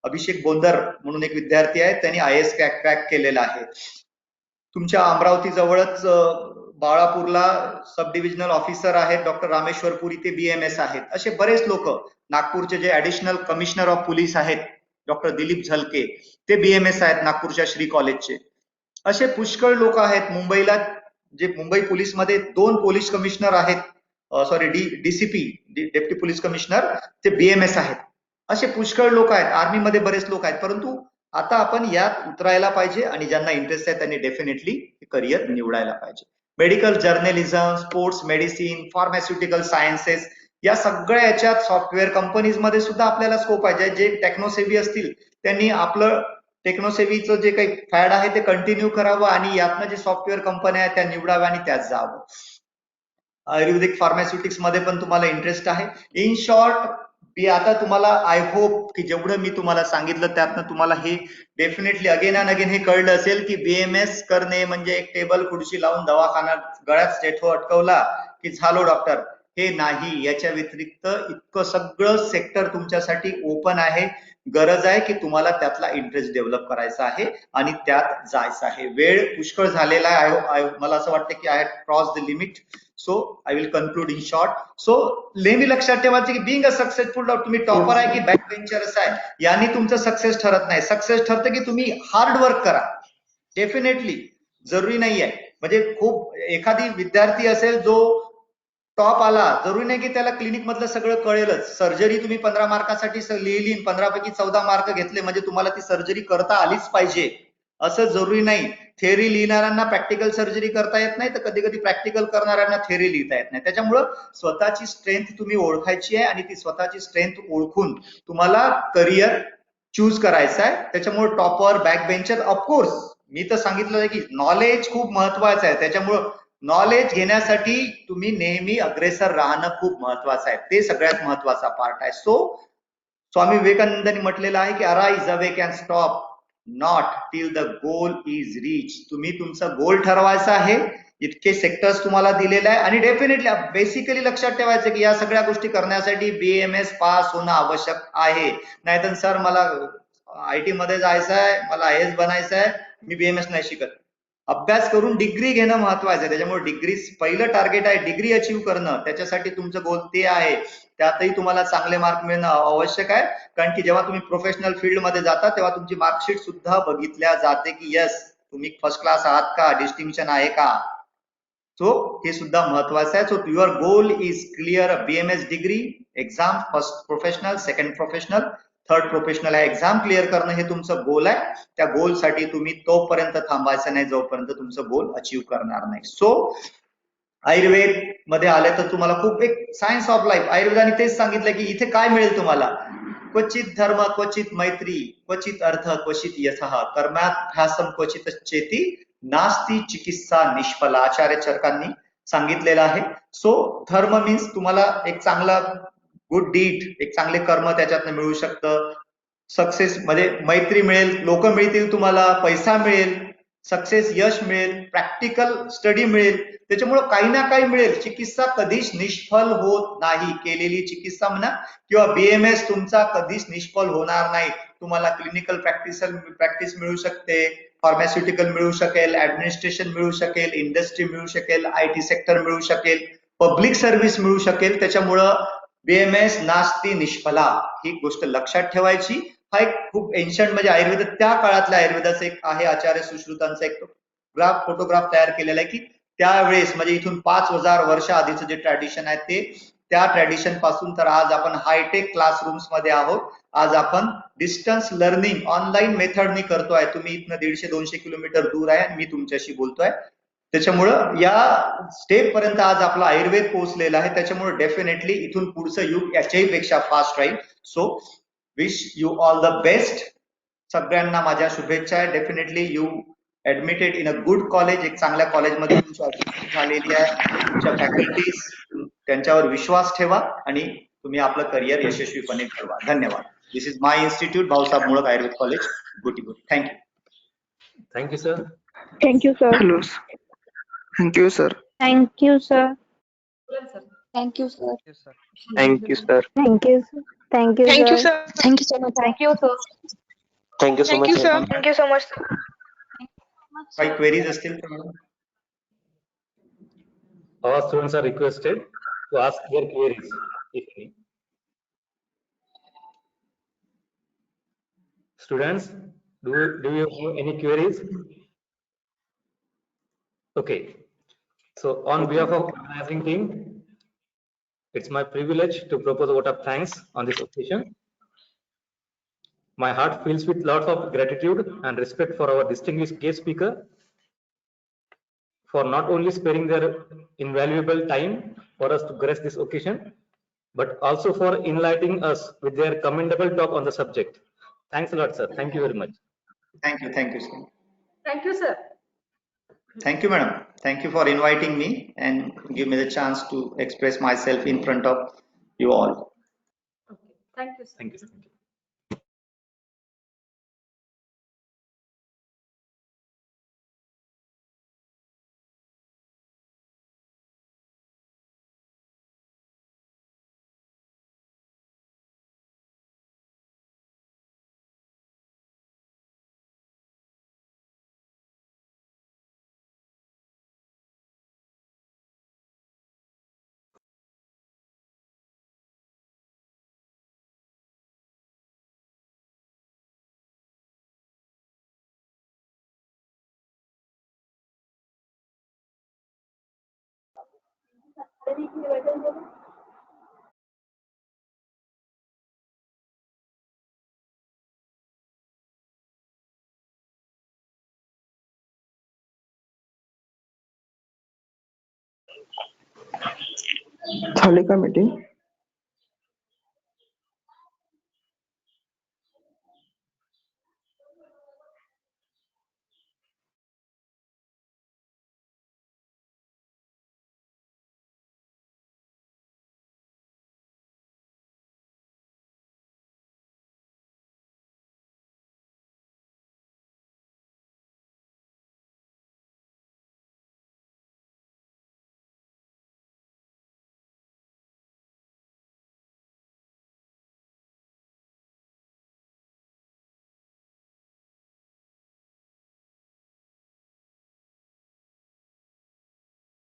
अभिषेक बोंदर म्हणून एक विद्यार्थी आहे, त्यांनी IAS क्रॅक केलेला आहे. तुमच्या अमरावती जवळच बाळापूरला सब डिव्हिजनल ऑफिसर आहेत डॉक्टर रामेश्वरपुरी, ते BMS आहेत. असे बरेच लोक. नागपूरचे जे ऍडिशनल कमिशनर ऑफ पोलीस आहेत डॉक्टर दिलीप झलके, ते BMS आहेत नागपूरच्या श्री कॉलेजचे. असे पुष्कळ लोक आहेत. मुंबईला जे मुंबई पोलीस मध्ये 2 पोलीस कमिशनर आहेत, sorry DCP deputy police commissioner, ते BMS आहेत. असे पुष्कळ लोक आहेत. आर्मी मध्ये बरेच लोक आहेत. परंतु आता आपण यात उतरायला पाहिजे आणि ज्यांना इंटरेस्ट आहे त्यांनी डेफिनेटली करिअर निवडायला पाहिजे. Medical journalism, sports medicine, pharmaceutical sciences, या सगळ्या याच्यात सॉफ्टवेअर कंपनीज मध्ये सुद्धा आपल्याला स्कोप आहे. जे टेक्नोसेव्ही असतील त्यांनी आपलं टेक्नोसेव्हीचं जे काही फॅड आहे ते कंटिन्यू करावं आणि यातनं जे सॉफ्टवेअर कंपन्या आहेत त्या निवडाव्या आणि त्यात जावं. आयुर्वेदिक फार्मास्युटिक्स मध्ये पण तुम्हाला इंटरेस्ट आहे. इन शॉर्ट मी आता तुम्हाला आय होप की जेवढं मी तुम्हाला सांगितलं त्यातनं तुम्हाला हे डेफिनेटली अगेन अँड अगेन हे कळलं असेल की BMS करणे म्हणजे एक टेबल खुर्ची लावून दवाखाना गळ्यात स्टेथो अटकवला की झालो डॉक्टर. हे नाही, याच्या व्यतिरिक्त इतकं सगळं सेक्टर तुमच्यासाठी ओपन आहे. गरज आहे की तुम्हाला त्यातला इंटरेस्ट डेव्हलप करायचा आहे आणि त्यात जायचं आहे. वेळ पुष्कळ झालेला आहे. मला असं वाटतं की I cross the limit. So I will conclude in short. So नेहमी लक्षात ठेवायचं की बिंग अ सक्सेसफुल, तुम्ही टॉपर आहे की बॅक बेंचरच आहे, यांनी तुमचं सक्सेस ठरत नाही. सक्सेस ठरतं की तुम्ही हार्ड वर्क करा. डेफिनेटली जरुरी नाही आहे. म्हणजे खूप एखादी विद्यार्थी असेल जो टॉप आला, जरुरी नाही की त्याला क्लिनिक मधलं सगळं कळेलच. सर्जरी तुम्ही 15 मार्कासाठी लिहिली, 15 पैकी 14 मार्क घेतले म्हणजे तुम्हाला ती सर्जरी करता आलीच पाहिजे असं जरुरी नाही. थेअरी लिहिणाऱ्यांना प्रॅक्टिकल सर्जरी करता येत नाही, तर कधी कधी प्रॅक्टिकल करणाऱ्यांना थेअरी लिहिता येत नाही. त्याच्यामुळं स्वतःची स्ट्रेंथ तुम्ही ओळखायची आहे आणि ती स्वतःची स्ट्रेंथ ओळखून तुम्हाला करिअर चूज करायचं आहे. त्याच्यामुळे टॉपर, बॅक बेंचर, ऑफकोर्स मी तर सांगितलं आहे की नॉलेज खूप महत्वाचं आहे. त्याच्यामुळं नॉलेज घेण्यासाठी तुम्ही नेहमी अग्रेसर राहणं खूप महत्वाचं आहे. ते सगळ्यात महत्वाचा पार्ट आहे. सो स्वामी विवेकानंदांनी म्हटलेलं आहे की arise, awake and stop not till the goal is reach. तुम्ही तुमचं गोल ठरवायचं आहे. इतके सेक्टर्स तुम्हाला दिलेले आहे आणि डेफिनेटली बेसिकली लक्षात ठेवायचं की या सगळ्या गोष्टी करण्यासाठी BAMS पास होणं आवश्यक आहे. नाहीतर सर मला IT मध्ये जायचं आहे, मला IAS बनायचं आहे, मी BAMS नाही शिकत. अभ्यास करून डिग्री घेणं महत्वाचं आहे. त्याच्यामुळे डिग्री पहिलं टार्गेट आहे, डिग्री अचीव करणं. त्याच्यासाठी तुमचं गोल ते आहे. त्यातही तुम्हाला चांगले मार्क मिळणं आवश्यक आहे, कारण की जेव्हा तुम्ही प्रोफेशनल फील्ड मध्ये जाता तेव्हा तुमची मार्कशीट सुद्धा बघितल्या जाते की यस तुम्ही फर्स्ट क्लास आहात का, डिस्टिंक्शन आहे का. सो हे सुद्धा महत्वाचं आहे. So your goal is clear. BMS degree, exam, first professional, second professional, third professional आहे. एक्झाम क्लिअर करणं हे तुमचं गोल आहे. त्या गोल साठी तुम्ही तोपर्यंत थांबायचं नाही जोपर्यंत तुमचं गोल अचीव करणार नाही. सो आयुर्वेद मध्ये आले तर तुम्हाला खूप एक सायन्स ऑफ लाईफ, आयुर्वेदाने तेच सांगितलं की इथे काय मिळेल तुम्हाला. क्वचित धर्म, क्वचित मैत्री, क्वचित अर्थ, क्वचित यथः, कर्माभ्यासम क्वचित चेती, नास्ती चिकित्सा निष्फला, आचार्य चरकांनी सांगितलेलं आहे. सो धर्म मीन्स तुम्हाला एक चांगला गुड डीड, एक चांगले कर्म त्याच्यातनं मिळू शकतं. सक्सेस मध्ये मैत्री मिळेल, लोक मिळतील तुम्हाला, पैसा मिळेल, सक्सेस यश मिळेल, प्रॅक्टिकल स्टडी मिळेल. त्याच्यामुळे काही ना काही मिळेल. चिकित्सा कधीच निष्फळ होत नाही. केलेली चिकित्सा म्हणा किंवा BMS तुमचा कधीच निष्फळ होणार नाही. तुम्हाला क्लिनिकल प्रॅक्टिस मिळू शकते, फार्मास्युटिकल मिळू शकेल, ऍडमिनिस्ट्रेशन मिळू शकेल, इंडस्ट्री मिळू शकेल, IT सेक्टर मिळू शकेल, पब्लिक सर्व्हिस मिळू शकेल. त्याच्यामुळं BMS नास्ती निष्फला ही गोष्ट लक्षात ठेवायची. हा एक खूप एन्शंट म्हणजे आयुर्वेद, त्या काळातल्या आयुर्वेदाचं एक आहे, आचार्य सुश्रुतांचा एक फोटोग्राफ तयार केलेला आहे की त्यावेळेस म्हणजे इथून 5000 वर्ष आधीचं जे ट्रॅडिशन आहे ते, त्या ट्रॅडिशन पासून तर आज आपण हायटेक क्लासरूम्स मध्ये आहोत. आज आपण डिस्टन्स लर्निंग ऑनलाईन मेथडनी करतोय. तुम्ही इथनं 150-200 किलोमीटर दूर आहे आणि मी तुमच्याशी बोलतोय. त्याच्यामुळं या स्टेप पर्यंत आज आपला आयुर्वेद पोहोचलेला आहे. त्याच्यामुळे डेफिनेटली इथून पुढचं युग याच्याही पेक्षा फास्ट राहील. So wish you all the best. सगळ्यांना माझ्या शुभेच्छा आहे. Definitely you admitted in a good college. एक चांगल्या कॉलेजमध्ये तुमची ऍडमिशन झालेली आहे. तुमच्या फॅकल्टीज, त्यांच्यावर विश्वास ठेवा आणि तुम्ही आपलं करिअर यशस्वीपणे ठेवा. धन्यवाद. दिस is my institute, Bhausaheb Mulak Ayurveda college, गोटीगोटी. Thank you. Thank you, sir. Thank you, sir. Hello. Thank you, sir. Thank you, sir. Thank you, sir. Thank you, sir. Thank you, sir. Thank you, Thank you, sir. sir. Thank you so much. Thank you, sir. Thank you so Thank much. you, sir. Thank you so much, sir. काही क्वेरीज असतील तर madam. All students are requested to ask their queries, if any. Students, do you have any queries? Okay. So, on behalf of organizing team, it's my privilege to propose a vote of thanks on this occasion. My heart fills with lots of gratitude and respect for our distinguished guest speaker for not only sparing their invaluable time for us to grace this occasion, but also for enlightening us with their commendable talk on the subject. Thanks a lot, sir. Thank you very much. Thank you, sir. Thank you, sir. Thank you, madam. Thank you for inviting me and give me the chance to express myself in front of you all. Okay. Thank you, sir. Thank you. Thank you. झाली का मीटिंग?